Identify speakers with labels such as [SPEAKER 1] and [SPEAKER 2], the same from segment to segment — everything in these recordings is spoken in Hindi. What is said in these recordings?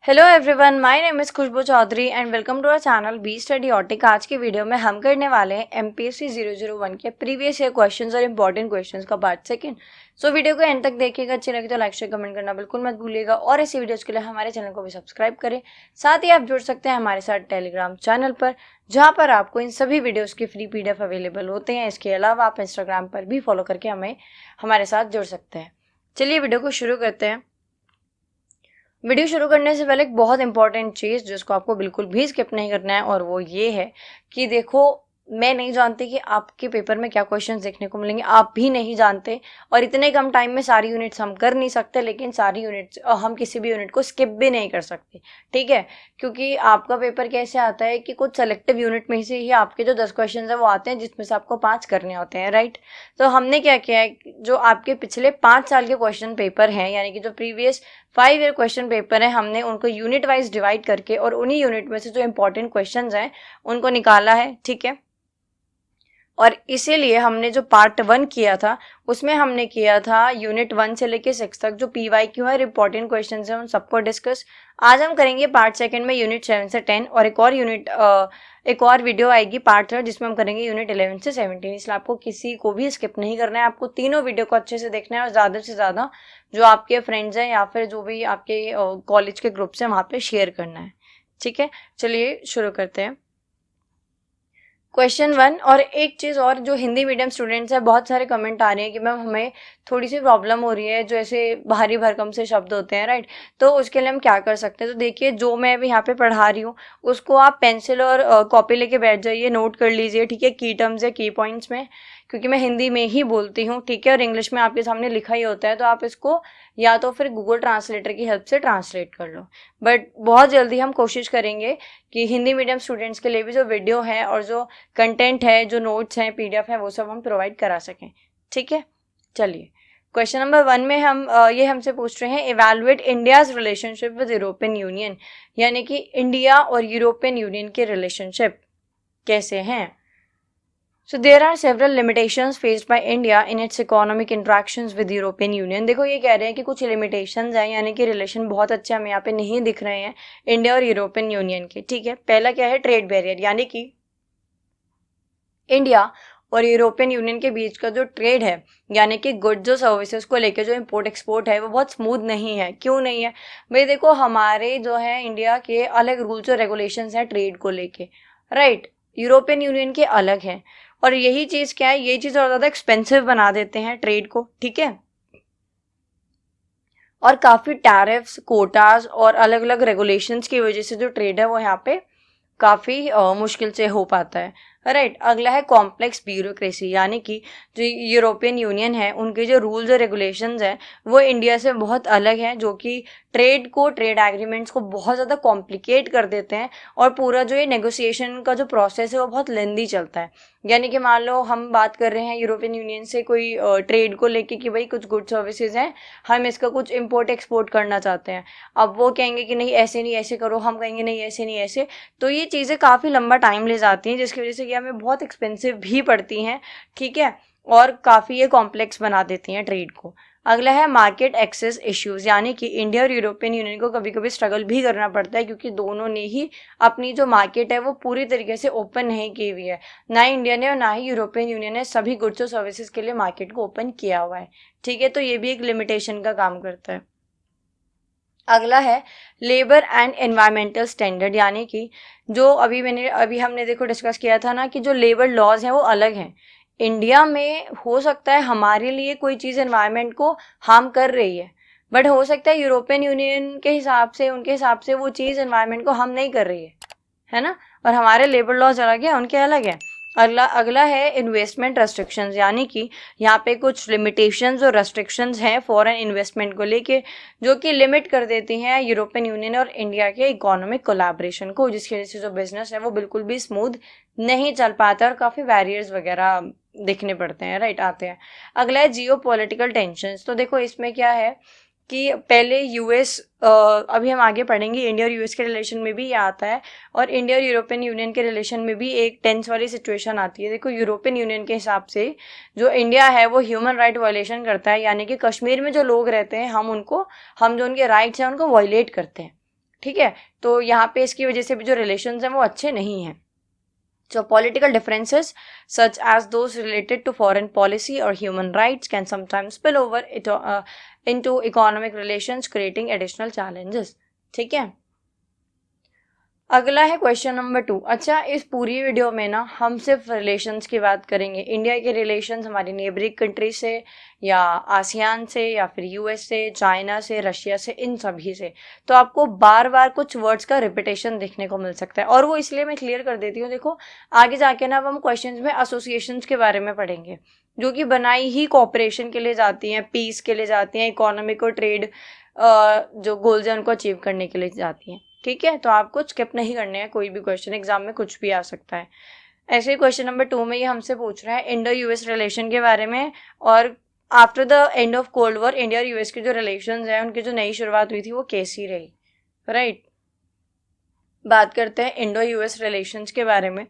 [SPEAKER 1] Hello everyone, my name is Khushboo Chaudhary and welcome to our channel B study ऑटिक। आज की वीडियो में हम करने वाले हैं एमपीएससी 001 के प्रीवियस ईयर क्वेश्चंस और इंपॉर्टेंट क्वेश्चंस का पार्ट सेकंड। सो वीडियो को एंड तक देखिएगा। अच्छी लगी तो लाइक शेयर कमेंट करना बिल्कुल मत भूलिएगा और ऐसी वीडियोज़ के लिए हमारे चैनल को भी सब्सक्राइब करें। साथ ही आप जुड़ सकते हैं हमारे साथ टेलीग्राम चैनल पर, जहाँ पर आपको इन सभी वीडियोज़ के फ्री PDF अवेलेबल होते हैं। इसके अलावा आप इंस्टाग्राम पर भी फॉलो करके हमारे साथ जुड़ सकते हैं। चलिए वीडियो को शुरू करते हैं। वीडियो शुरू करने से पहले एक बहुत इंपॉर्टेंट चीज़ जिसको आपको बिल्कुल भी स्किप नहीं करना है, और वो ये है कि देखो, मैं नहीं जानती कि आपके पेपर में क्या क्वेश्चंस देखने को मिलेंगे, आप भी नहीं जानते, और इतने कम टाइम में सारी यूनिट्स हम कर नहीं सकते, लेकिन सारी यूनिट्स हम किसी भी यूनिट को स्किप भी नहीं कर सकते, ठीक है। क्योंकि आपका पेपर कैसे आता है कि कुछ सेलेक्टिव यूनिट में से ही आपके जो 10 क्वेश्चन है वो आते हैं, जिसमें से आपको 5 करने होते हैं, राइट। तो हमने क्या किया है, जो आपके पिछले 5 साल के क्वेश्चन पेपर हैं, यानी कि जो प्रीवियस 5 ईयर क्वेश्चन पेपर है, हमने उनको यूनिट वाइज डिवाइड करके और उन्हीं यूनिट में से जो इंपॉर्टेंट क्वेश्चंस हैं उनको निकाला है, ठीक है। और इसीलिए हमने जो पार्ट 1 किया था उसमें हमने किया था यूनिट 1 से लेके 6 तक जो PYQ है, इंपॉर्टेंट क्वेश्चन है, उन सबको डिस्कस। आज हम करेंगे पार्ट 2 में यूनिट 7 से 10, और एक और वीडियो आएगी पार्ट 3 जिसमें हम करेंगे यूनिट 11 से 17। इसलिए आपको किसी को भी स्किप नहीं करना है, आपको तीनों वीडियो को अच्छे से देखना है और ज़्यादा से ज़्यादा जो आपके फ्रेंड्स हैं या फिर जो भी आपके कॉलेज के ग्रुप्स हैं वहाँ पे शेयर करना है, ठीक है। चलिए शुरू करते हैं क्वेश्चन 1। और एक चीज़ और, जो हिंदी मीडियम स्टूडेंट्स हैं, बहुत सारे कमेंट आ रहे हैं कि मैम हमें थोड़ी सी प्रॉब्लम हो रही है, जो ऐसे भारी भरकम से शब्द होते हैं, राइट। तो उसके लिए हम क्या कर सकते हैं, तो देखिए, जो मैं अभी यहाँ पे पढ़ा रही हूँ उसको आप पेंसिल और कॉपी लेके बैठ जाइए, नोट कर लीजिए, ठीक है, की टर्म्स या की पॉइंट्स में, क्योंकि मैं हिंदी में ही बोलती हूँ, ठीक है, और इंग्लिश में आपके सामने लिखा ही होता है, तो आप इसको या तो फिर गूगल ट्रांसलेटर की हेल्प से ट्रांसलेट कर लो। बट बहुत जल्दी हम कोशिश करेंगे कि हिंदी मीडियम स्टूडेंट्स के लिए भी जो वीडियो है और जो कंटेंट है, जो नोट्स हैं, PDF है, वो सब हम प्रोवाइड करा सकें, ठीक है। चलिए क्वेश्चन नंबर 1 में हम ये हमसे पूछ रहे हैं, evaluate India's relationship with European union, यानी कि इंडिया और यूरोपियन यूनियन के रिलेशनशिप कैसे हैं। So there are several limitations faced by India in its economic interactions with European Union। देखो, ये कह रहे हैं कि कुछ limitations हैं, यानी कि रिलेशन बहुत अच्छे हमें यहाँ पे नहीं दिख रहे हैं इंडिया और यूरोपियन यूनियन के, ठीक है। पहला क्या है, ट्रेड बैरियर, यानी कि इंडिया और यूरोपियन यूनियन के बीच का जो ट्रेड है, यानी कि गुड्स और सर्विसेज को लेकर जो इम्पोर्ट एक्सपोर्ट है, वो बहुत स्मूथ नहीं है। क्यों नहीं है भाई, देखो, हमारे जो है इंडिया के अलग रूल्स और रेगुलेशंस हैं ट्रेड को लेके, राइट। यूरोपियन यूनियन के अलग हैं, और यही चीज़ क्या है, ये चीज़ और ज़्यादा एक्सपेंसिव बना देते हैं ट्रेड को, ठीक है। और काफ़ी टैरिफ्स, कोटाज और अलग अलग रेगुलेशंस की वजह से जो ट्रेड है वो यहाँ पे काफ़ी मुश्किल से हो पाता है, राइट। अगला है कॉम्प्लेक्स ब्यूरोक्रेसी, यानी कि जो यूरोपियन यूनियन है उनके जो रूल्स और रेगुलेशंस हैं वो इंडिया से बहुत अलग हैं, जो कि ट्रेड एग्रीमेंट्स को बहुत ज़्यादा कॉम्प्लिकेट कर देते हैं, और पूरा जो ये नेगोशिएशन का जो प्रोसेस है वो बहुत लेंदी चलता है। यानी कि मान लो हम बात कर रहे हैं यूरोपियन यूनियन से कोई ट्रेड को लेके कि भाई कुछ गुड सर्विसेज हैं, हम इसका कुछ इम्पोर्ट एक्सपोर्ट करना चाहते हैं। अब वो कहेंगे कि नहीं ऐसे नहीं ऐसे करो, हम कहेंगे नहीं ऐसे नहीं ऐसे, तो ये चीज़ें काफ़ी लंबा टाइम ले जाती हैं, जिसकी वजह से कि हमें बहुत एक्सपेंसिव भी पड़ती हैं, ठीक है, और काफ़ी ये कॉम्प्लेक्स बना देती हैं ट्रेड को। अगला है मार्केट एक्सेस इश्यूज, यानी कि इंडिया और यूरोपियन यूनियन को कभी कभी स्ट्रगल भी करना पड़ता है, क्योंकि दोनों ने ही अपनी जो मार्केट है वो पूरी तरीके से ओपन नहीं की हुई है। ना इंडिया ने और ना ही यूरोपियन यूनियन ने सभी गुड्स और सर्विसेज के लिए मार्केट को ओपन किया हुआ है, ठीक है। तो ये भी एक लिमिटेशन का काम करता है। अगला है लेबर एंड एनवायरमेंटल स्टैंडर्ड, यानी कि जो अभी हमने देखो डिस्कस किया था ना, कि जो लेबर लॉज हैं वो अलग हैं। इंडिया में हो सकता है हमारे लिए कोई चीज़ एनवायरनमेंट को हार्म कर रही है, बट हो सकता है यूरोपियन यूनियन के हिसाब से, उनके हिसाब से वो चीज़ एनवायरनमेंट को हार्म नहीं कर रही है ना। और हमारे लेबर लॉज अलग है, उनके अलग है। अगला है इन्वेस्टमेंट रेस्ट्रिक्शंस, यानी कि यहाँ पे कुछ लिमिटेशंस और रेस्ट्रिक्शंस हैं फॉरेन इन्वेस्टमेंट को लेके, जो कि लिमिट कर देती हैं यूरोपियन यूनियन और इंडिया के इकोनॉमिक कोलैबोरेशन को, जिसकी वजह से जो बिजनेस है वो बिल्कुल भी स्मूथ नहीं चल पाता और काफ़ी बैरियर्स वगैरह देखने पड़ते हैं, राइट, आते हैं। अगला है जियो पॉलिटिकल टेंशंस। तो देखो, इसमें क्या है कि पहले यूएस, अभी हम आगे पढ़ेंगे, इंडिया और यूएस के रिलेशन में भी ये आता है, और इंडिया और यूरोपियन यूनियन के रिलेशन में भी एक टेंस वाली सिचुएशन आती है। देखो, यूरोपियन यूनियन के हिसाब से जो इंडिया है वो ह्यूमन राइट वायलेशन करता है, यानी कि कश्मीर में जो लोग रहते हैं हम जो उनके राइट्स हैं उनको वायलेट करते हैं, ठीक है, तो यहाँ पे इसकी वजह से भी जो रिलेशंस हैं वो अच्छे नहीं हैं. So political differences such as those related to foreign policy or human rights can sometimes spill over into economic relations, creating additional challenges. ठीक है, अगला है क्वेश्चन नंबर 2. अच्छा, इस पूरी वीडियो में ना हम सिर्फ रिलेशंस की बात करेंगे, इंडिया के रिलेशंस हमारी नेबरिंग कंट्री से या आसियान से या फिर यूएस से, चाइना से, रशिया से, इन सभी से. तो आपको बार बार कुछ वर्ड्स का रिपीटेशन देखने को मिल सकता है, और वो इसलिए मैं क्लियर कर देती हूँ. देखो आगे जाके ना अब हम क्वेश्चन में एसोसिएशंस के बारे में पढ़ेंगे, जो कि बनाई ही कॉपरेशन के लिए जाती हैं, पीस के लिए जाती हैं, इकोनॉमिक और ट्रेड जो गोल्स हैं उनको अचीव करने के लिए जाती हैं. ठीक है, तो आपको स्किप नहीं करने हैं, कोई भी क्वेश्चन एग्जाम में कुछ भी आ सकता है. ऐसे ही क्वेश्चन नंबर 2 में ये हमसे पूछ रहा है इंडो यूएस रिलेशन के बारे में, और after the end of cold war India और यूएस के जो रिलेशंस हैं उनकी जो नई शुरुआत हुई थी वो कैसी रही. राइट, बात करते हैं इंडो यूएस रिलेशंस के बारे में.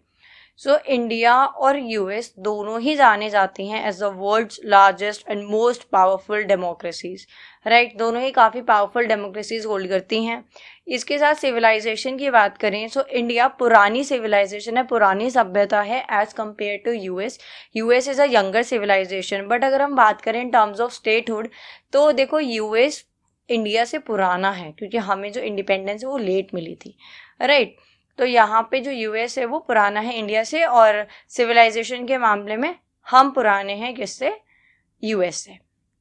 [SPEAKER 1] सो इंडिया और यूएस दोनों ही जाने जाती हैं as the world's largest and most powerful democracies. Right, दोनों ही काफ़ी पावरफुल डेमोक्रेसीज होल्ड करती हैं. इसके साथ सिविलाइजेशन की बात करें, सो इंडिया पुरानी सिविलाइजेशन है, पुरानी सभ्यता है as compare to US. US is a younger civilisation. But अगर हम बात करें इन टर्म्स ऑफ स्टेटहुड, तो देखो यूएस इंडिया से पुराना है, क्योंकि हमें जो इंडिपेंडेंस है वो लेट मिली थी. राइट, तो यहाँ पे जो यूएस है वो पुराना है इंडिया से, और सिविलाइजेशन के मामले में हम पुराने हैं किससे, यूएस से.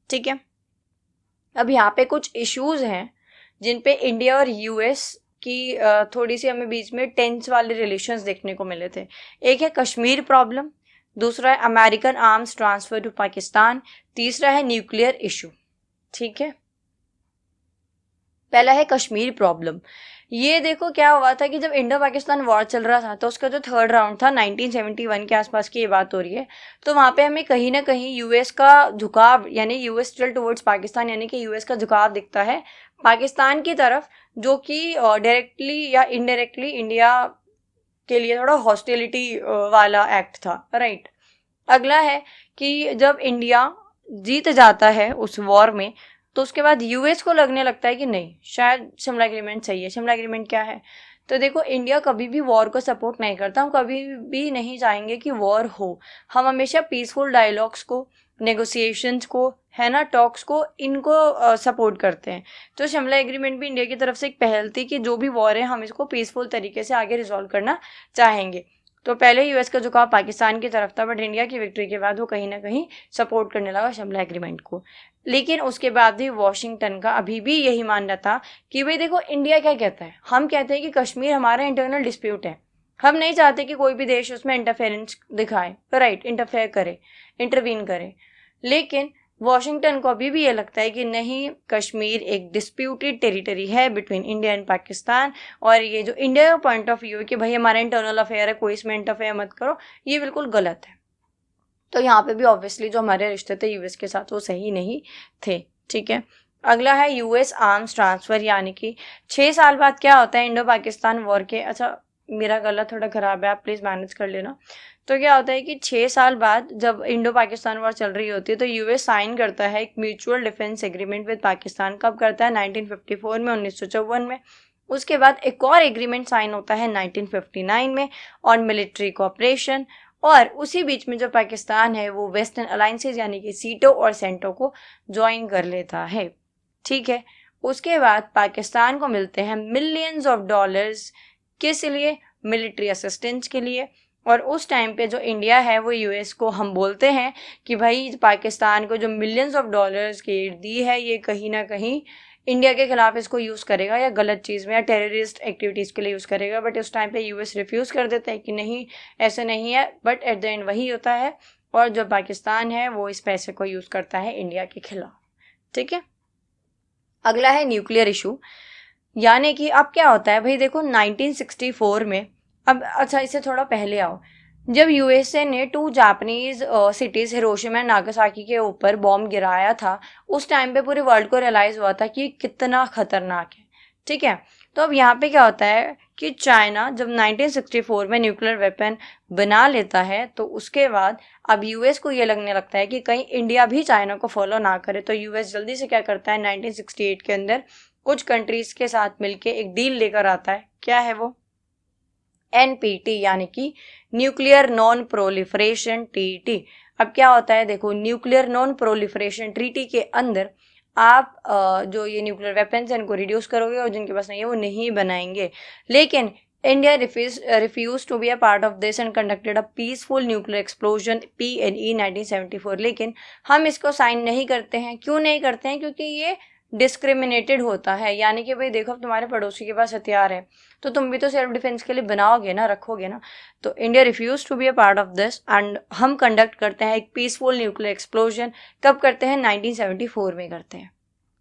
[SPEAKER 1] ठीक है, अब यहाँ पे कुछ इश्यूज हैं जिन पे इंडिया और यूएस की थोड़ी सी हमें बीच में टेंस वाले रिलेशंस देखने को मिले थे. एक है कश्मीर प्रॉब्लम, दूसरा है American arms transfer to Pakistan, तीसरा है न्यूक्लियर इशू. ठीक है, पहला है कश्मीर प्रॉब्लम. ये देखो क्या हुआ था कि जब इंडो पाकिस्तान वॉर चल रहा था, तो उसका जो थर्ड राउंड था 1971 के आसपास की ये बात हो रही है, तो वहाँ पे हमें कहीं ना कहीं यूएस का झुकाव, यानी यूएस टिल्ट टुवर्ड्स पाकिस्तान, यानी कि यूएस का झुकाव दिखता है पाकिस्तान की तरफ, जो कि डायरेक्टली या इनडायरेक्टली इंडिया के लिए थोड़ा हॉस्टिलिटी वाला एक्ट था. राइट, अगला है कि जब इंडिया जीत जाता है उस वॉर में, तो उसके बाद यूएस को लगने लगता है कि नहीं, शायद शिमला एग्रीमेंट सही है. शिमला एग्रीमेंट क्या है, तो देखो इंडिया कभी भी वॉर को सपोर्ट नहीं करता, हम कभी भी नहीं चाहेंगे कि वॉर हो. हम हमेशा पीसफुल डायलॉग्स को, नेगोशिएशंस को, है ना, टॉक्स को, इनको सपोर्ट करते हैं. तो शिमला एग्रीमेंट भी इंडिया की तरफ से एक पहल थी कि जो भी वॉर है हम इसको पीसफुल तरीके से आगे रिजॉल्व करना चाहेंगे. तो पहले यूएस का झुकाव पाकिस्तान की तरफ था, बट इंडिया की विक्ट्री के बाद वो कहीं ना कहीं सपोर्ट करने लगा शिमला एग्रीमेंट को. लेकिन उसके बाद भी वॉशिंगटन का अभी भी यही मानना था कि भाई देखो इंडिया क्या कहता है, हम कहते हैं कि कश्मीर हमारा इंटरनल डिस्प्यूट है, हम नहीं चाहते कि कोई भी देश उसमें इंटरफेरेंस दिखाए, राइट, इंटरफेयर करे, इंटरवीन करे. लेकिन वॉशिंगटन को अभी भी ये लगता है कि नहीं, कश्मीर एक डिस्प्यूटेड टेरिटरी है बिटवीन इंडिया एंड पाकिस्तान, और ये जो इंडिया का पॉइंट ऑफ व्यू है कि भाई हमारा इंटरनल अफेयर है, कोई इसमें इंटरफेयर मत करो, ये बिल्कुल गलत है. तो यहाँ पे भी ऑब्वियसली जो हमारे रिश्ते थे यूएस के साथ वो सही नहीं थे. ठीक है, अगला है यूएस आर्म्स ट्रांसफर, यानी कि 6 साल बाद क्या होता है इंडो पाकिस्तान वॉर के. अच्छा, मेरा गला थोड़ा खराब है, आप प्लीज़ मैनेज कर लेना. तो क्या होता है कि 6 साल बाद जब इंडो पाकिस्तान वॉर चल रही होती है, तो यूएस साइन करता है एक mutual defence agreement with Pakistan. कब करता है, 1954 में, 1954 में. उसके बाद एक और एग्रीमेंट साइन होता है 1959 में ऑन मिलिट्री कोऑपरेशन, और उसी बीच में जो पाकिस्तान है वो वेस्टर्न अलायंसेज यानी कि सीटो और सेंटो को ज्वाइन कर लेता है. ठीक है, उसके बाद पाकिस्तान को मिलते हैं मिलियंस ऑफ डॉलर्स, किस लिए, मिलिट्री असिस्टेंस के लिए. और उस टाइम पे जो इंडिया है वो यूएस को हम बोलते हैं कि भाई पाकिस्तान को जो मिलियंस ऑफ डॉलर्स की एड दी है, ये कहीं ना कहीं इंडिया के खिलाफ इसको यूज़ करेगा या गलत चीज़ में या टेररिस्ट एक्टिविटीज़ के लिए यूज़ करेगा. बट उस टाइम पे यूएस रिफ्यूज़ कर देता है कि नहीं, ऐसे नहीं है. बट एट द एंड वही होता है, और जो पाकिस्तान है वो इस पैसे को यूज़ करता है इंडिया के खिलाफ. ठीक है, अगला है न्यूक्लियर इशू, यानी कि अब क्या होता है भाई देखो 1964 में, अब अच्छा इससे थोड़ा पहले आओ, जब यूएसए ने 2 Japanese cities Hiroshima and Nagasaki के ऊपर बॉम्ब गिराया था, उस टाइम पे पूरे वर्ल्ड को रियलाइज़ हुआ था कि कितना खतरनाक है. ठीक है, तो अब यहाँ पे क्या होता है कि चाइना जब 1964 में न्यूक्लियर वेपन बना लेता है, तो उसके बाद अब यूएस को ये लगने लगता है कि कहीं इंडिया भी चाइना को फॉलो ना करे. तो यूएस जल्दी से क्या करता है, 1968 के अंदर कुछ कंट्रीज के साथ मिलके एक डील लेकर आता है। क्या है वो? NPT यानी कि न्यूक्लियर नॉन प्रोलिफरेशन ट्रीटी। अब क्या होता है, देखो न्यूक्लियर नॉन प्रोलिफरेशन ट्रीटी के अंदर आप जो ये न्यूक्लियर वेपन्स हैं इनको रिड्यूस करोगे और जिनके पास नहीं है वो नहीं बनाएंगे। लेकिन India refused to be a part of this and conducted a peaceful nuclear explosion PNE 1974। लेकिन हम इसको साइन नहीं करते हैं। क्यों नहीं करते हैं? क्योंकि ये डिस्क्रिमिनेटेड होता है। यानी कि भाई देखो, तुम्हारे पड़ोसी के पास हथियार है तो तुम भी तो सेल्फ डिफेंस के लिए बनाओगे ना, रखोगे ना। तो India refuse to be a part of this and हम कंडक्ट करते हैं एक पीसफुल न्यूक्लियर एक्सप्लोजन। कब करते हैं? 1974 में करते हैं।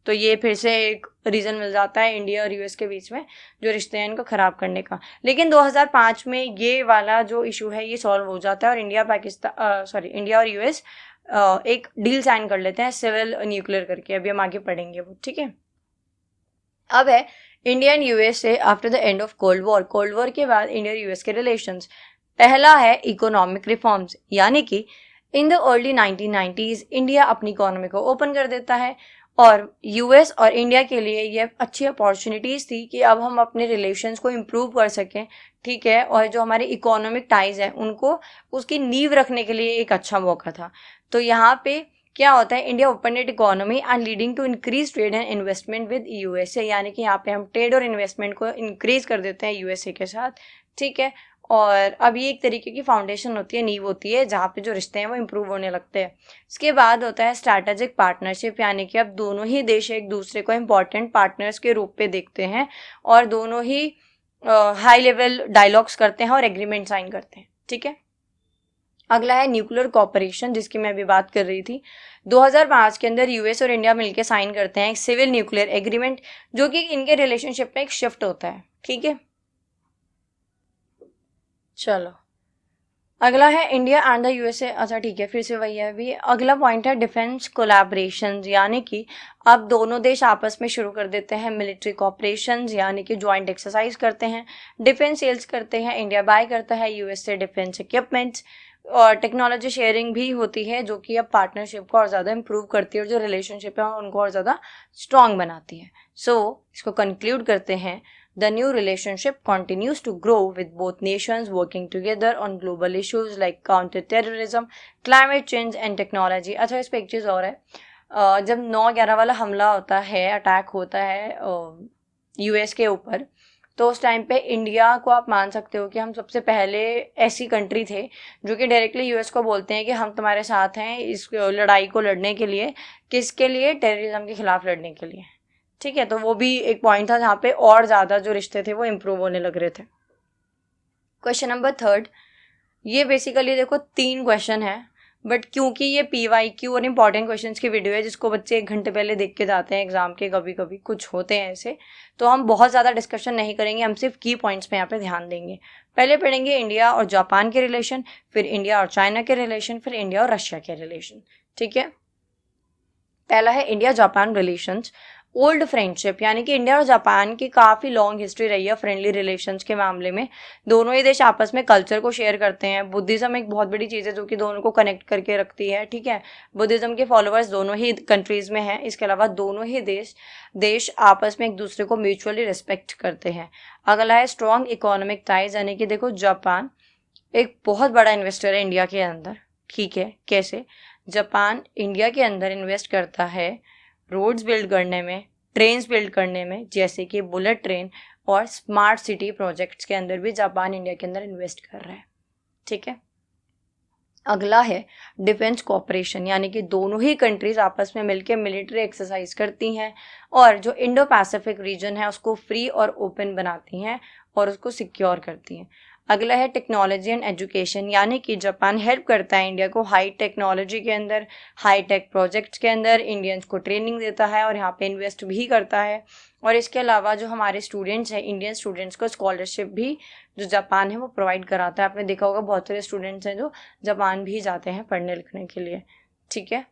[SPEAKER 1] तो ये फिर से एक रीज़न मिल जाता है इंडिया और यूएस के बीच में जो रिश्ते हैं इनको ख़राब करने का। लेकिन 2005 में ये वाला जो इशू है ये सॉल्व हो जाता है और इंडिया और यूएस एक डील साइन कर लेते हैं सिविल न्यूक्लियर करके। अभी हम आगे पढ़ेंगे वो, ठीक है। अब है India and USA after the end of cold war. Cold war के बाद इंडिया और यूएस के रिलेशंस। पहला है इकोनॉमिक रिफॉर्म्स, यानी कि in the early 1990s India अपनी इकोनॉमी को ओपन कर देता है और यूएस और इंडिया के लिए ये अच्छी अपॉर्चुनिटीज़ थी कि अब हम अपने रिलेशंस को इम्प्रूव कर सकें, ठीक है। और जो हमारे इकोनॉमिक टाइज हैं उनको उसकी नींव रखने के लिए एक अच्छा मौका था। तो यहाँ पे क्या होता है, India open it economy and leading to increase trade and investment with USA. यानी कि यहाँ पे हम ट्रेड और इन्वेस्टमेंट को इंक्रीज कर देते हैं यूएसए के साथ, ठीक है। और अब ये एक तरीके की फाउंडेशन होती है, नींव होती है, जहाँ पे जो रिश्ते हैं वो इम्प्रूव होने लगते हैं। इसके बाद होता है स्ट्रैटेजिक पार्टनरशिप, यानी कि अब दोनों ही देश एक दूसरे को इम्पॉर्टेंट पार्टनर्स के रूप पे देखते हैं और दोनों ही हाई लेवल डायलॉग्स करते हैं और एग्रीमेंट साइन करते हैं, ठीक है। अगला है न्यूक्लियर कॉपरेशन, जिसकी मैं अभी बात कर रही थी। 2005 के अंदर यूएस और इंडिया मिलकर साइन करते हैं एक सिविल न्यूक्लियर एग्रीमेंट, जो कि इनके रिलेशनशिप में एक शिफ्ट होता है, ठीक है। चलो अगला है इंडिया एंड द यूएसए। अच्छा ठीक है, फिर से वही है अभी। अगला पॉइंट है डिफेंस कोलैबोरेशन, यानी कि अब दोनों देश आपस में शुरू कर देते हैं मिलिट्री कॉपरेशन, यानी कि ज्वाइंट एक्सरसाइज करते हैं, डिफेंस सेल्स करते हैं। इंडिया बाय करता है यूएस से डिफेंस इक्विपमेंट्स और टेक्नोलॉजी शेयरिंग भी होती है, जो कि अब पार्टनरशिप को और ज़्यादा इंप्रूव करती है और जो रिलेशनशिप है उनको और ज़्यादा स्ट्रॉन्ग बनाती है। सो इसको कंक्लूड करते हैं, the new relationship continues to grow with both nations working together on global issues like counter-terrorism, climate change and technology। अच्छा, इस पे एक चीज़ और है, जब 9/11 वाला हमला होता है, अटैक होता है यूएस के ऊपर, तो उस टाइम पे इंडिया को आप मान सकते हो कि हम सबसे पहले ऐसी कंट्री थे जो कि डायरेक्टली यूएस को बोलते हैं कि हम तुम्हारे साथ हैं इस लड़ाई को लड़ने के लिए। किसके लिए? टेररिज्म के खिलाफ लड़ने के लिए, ठीक है। तो वो भी एक पॉइंट था जहाँ पे और ज़्यादा जो रिश्ते थे वो इम्प्रूव होने लग रहे थे। क्वेश्चन नंबर 3, ये बेसिकली देखो 3 क्वेश्चन है, बट क्योंकि ये PYQ और इम्पॉर्टेंट क्वेश्चंस की वीडियो है जिसको बच्चे 1 घंटे पहले देख के जाते हैं एग्जाम के, कभी कभी कुछ होते हैं ऐसे, तो हम बहुत ज़्यादा डिस्कशन नहीं करेंगे, हम सिर्फ की पॉइंट्स पे यहाँ पे ध्यान देंगे। पहले पढ़ेंगे इंडिया और जापान के रिलेशन, फिर इंडिया और चाइना के रिलेशन, फिर इंडिया और रशिया के रिलेशन, ठीक है। पहला है India Japan relations. Old friendship, यानी कि इंडिया और जापान की काफ़ी लॉन्ग हिस्ट्री रही है फ्रेंडली रिलेशंस के मामले में। दोनों ही देश आपस में कल्चर को शेयर करते हैं। बुद्धिज़्म एक बहुत बड़ी चीज़ है जो कि दोनों को कनेक्ट करके रखती है, ठीक है। बुद्धिज़्म के फॉलोअर्स दोनों ही कंट्रीज़ में हैं। इसके अलावा दोनों ही देश आपस में एक दूसरे को म्यूचुअली रिस्पेक्ट करते हैं। अगला है स्ट्रॉन्ग इकोनॉमिक टाइज, यानी कि देखो जापान एक बहुत बड़ा इन्वेस्टर है इंडिया के अंदर, ठीक है। कैसे? जापान इंडिया के अंदर इन्वेस्ट करता है रोड्स बिल्ड करने में, ट्रेन्स बिल्ड करने में, जैसे कि बुलेट ट्रेन, और स्मार्ट सिटी प्रोजेक्ट्स के अंदर भी जापान इंडिया के अंदर इन्वेस्ट कर रहा है, ठीक है। अगला है डिफेंस कोऑपरेशन, यानी कि दोनों ही कंट्रीज आपस में मिलकर मिलिट्री एक्सरसाइज करती हैं और जो इंडो पैसिफिक रीजन है उसको फ्री और ओपन बनाती हैं और उसको सिक्योर करती हैं। अगला है टेक्नोलॉजी एंड एजुकेशन, यानी कि जापान हेल्प करता है इंडिया को हाई टेक्नोलॉजी के अंदर, हाई टेक प्रोजेक्ट्स के अंदर इंडियंस को ट्रेनिंग देता है और यहाँ पे इन्वेस्ट भी करता है। और इसके अलावा जो हमारे स्टूडेंट्स हैं, इंडियन स्टूडेंट्स को स्कॉलरशिप भी जो जापान है वो प्रोवाइड कराता है। आपने देखा होगा बहुत सारे स्टूडेंट्स हैं जो जापान भी जाते हैं पढ़ने लिखने के लिए, ठीक है।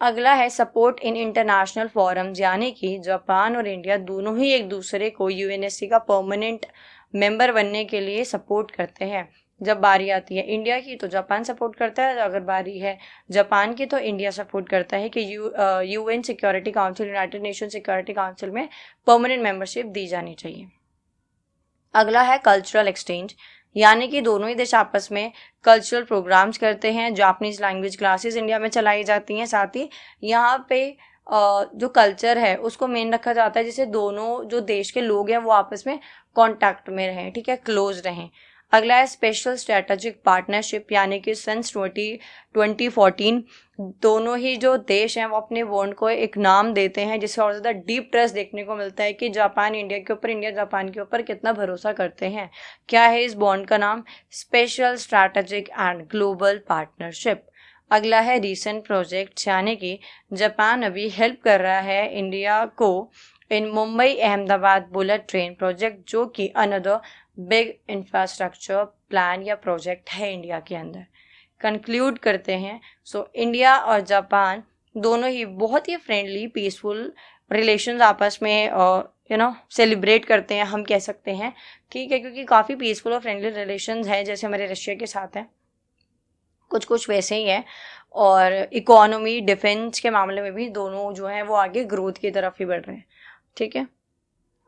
[SPEAKER 1] अगला है सपोर्ट इन इंटरनेशनल फोरम्स, यानी कि जापान और इंडिया दोनों ही एक दूसरे को यूएनएससी का परमानेंट मेंबर बनने के लिए सपोर्ट करते हैं। जब बारी आती है इंडिया की तो जापान सपोर्ट करता है, अगर बारी है जापान की तो इंडिया सपोर्ट करता है कि UN security council, United nation security council में परमानेंट मेंबरशिप दी जानी चाहिए। अगला है कल्चरल एक्सचेंज, यानी कि दोनों ही देश आपस में कल्चरल प्रोग्राम्स करते हैं। जापानीज लैंग्वेज क्लासेस इंडिया में चलाई जाती हैं, साथ ही यहाँ पे जो कल्चर है उसको मेन रखा जाता है, जिससे दोनों जो देश के लोग हैं वो आपस में कांटेक्ट में रहें, ठीक है, क्लोज रहें। अगला है स्पेशल स्ट्रेटेजिक पार्टनरशिप, यानी कि सिंस 2014 दोनों ही जो देश हैं वो अपने बॉन्ड को एक नाम देते हैं, जिससे और ज़्यादा डीप ट्रस्ट देखने को मिलता है कि जापान इंडिया के ऊपर, इंडिया जापान के ऊपर कितना भरोसा करते हैं। क्या है इस बॉन्ड का नाम? Special strategic and global partnership. अगला है रीसेंट प्रोजेक्ट, यानी कि जापान अभी हेल्प कर रहा है इंडिया को इन Mumbai Ahmedabad bullet train project, जो कि अनदर बिग इंफ्रास्ट्रक्चर प्लान या प्रोजेक्ट है इंडिया के अंदर। कंक्लूड करते हैं, सो इंडिया और जापान दोनों ही बहुत ही फ्रेंडली पीसफुल रिलेशंस आपस में सेलिब्रेट करते हैं, हम कह सकते हैं, ठीक है, क्योंकि काफ़ी पीसफुल और फ्रेंडली रिलेशंस हैं, जैसे हमारे रशिया के साथ हैं, कुछ कुछ वैसे ही है। और इकोनॉमी डिफेंस के मामले में भी दोनों जो हैं वो आगे ग्रोथ की तरफ ही बढ़ रहे हैं, ठीक है।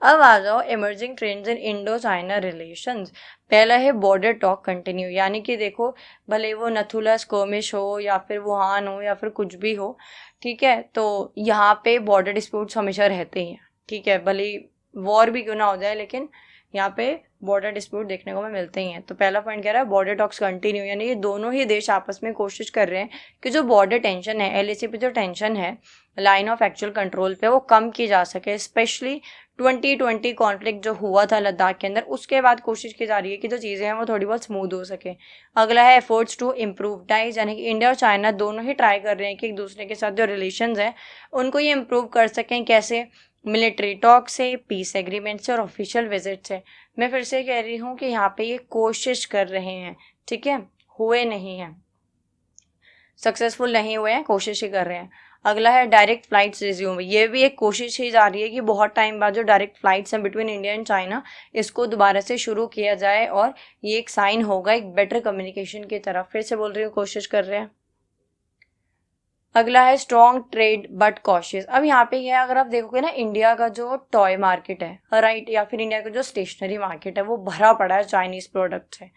[SPEAKER 1] अब आ जाओ emerging trends in Indo China relations. पहला है बॉर्डर टॉक कंटिन्यू, यानी कि देखो भले वो नथुला स्कर्मिश हो या फिर वुहान हो या फिर कुछ भी हो, ठीक है, तो यहाँ पे बॉर्डर डिस्प्यूट्स हमेशा रहते ही हैं, ठीक है, भले वॉर भी क्यों ना हो जाए, लेकिन यहाँ पे बॉर्डर डिस्प्यूट देखने को हमें मिलते ही हैं। तो पहला पॉइंट कह रहा है बॉर्डर टॉक्स कंटिन्यू, यानी ये दोनों ही देश आपस में कोशिश कर रहे हैं कि जो बॉर्डर टेंशन है, एलएसी पे जो टेंशन है लाइन ऑफ एक्चुअल कंट्रोल पे, वो कम की जा सके। स्पेशली 2020 कॉन्फ्लिक्ट जो हुआ था लद्दाख के अंदर, उसके बाद कोशिश की जा रही है कि जो चीज़ें हैं वो थोड़ी बहुत स्मूथ हो सके। अगला है एफर्ट्स टू इम्प्रूव टाइज, यानी कि इंडिया और चाइना दोनों ही ट्राई कर रहे हैं कि एक दूसरे के साथ जो रिलेशंस हैं उनको ये इम्प्रूव कर सकें। कैसे? मिलिट्री टॉक से, पीस एग्रीमेंट से और ऑफिशियल विजिट से। मैं फिर से कह रही हूँ कि यहाँ पे ये कोशिश कर रहे हैं, ठीक है, हुए नहीं हैं, सक्सेसफुल नहीं हुए हैं, कोशिश ही कर रहे हैं। अगला है डायरेक्ट फ्लाइट्स रिज्यूम, ये भी एक कोशिश ही जा रही है कि बहुत टाइम बाद जो डायरेक्ट फ्लाइट्स हैं बिटवीन इंडिया एंड चाइना, इसको दोबारा से शुरू किया जाए, और ये एक साइन होगा एक बेटर कम्युनिकेशन की तरफ। फिर से बोल रही हूँ, कोशिश कर रहे हैं। अगला है स्ट्रॉन्ग ट्रेड बट कॉशियस। अब यहाँ पे ये अगर आप देखोगे ना, इंडिया का जो टॉय मार्केट है, राइट, या फिर इंडिया का जो स्टेशनरी मार्केट है, वो भरा पड़ा है चाइनीज प्रोडक्ट से।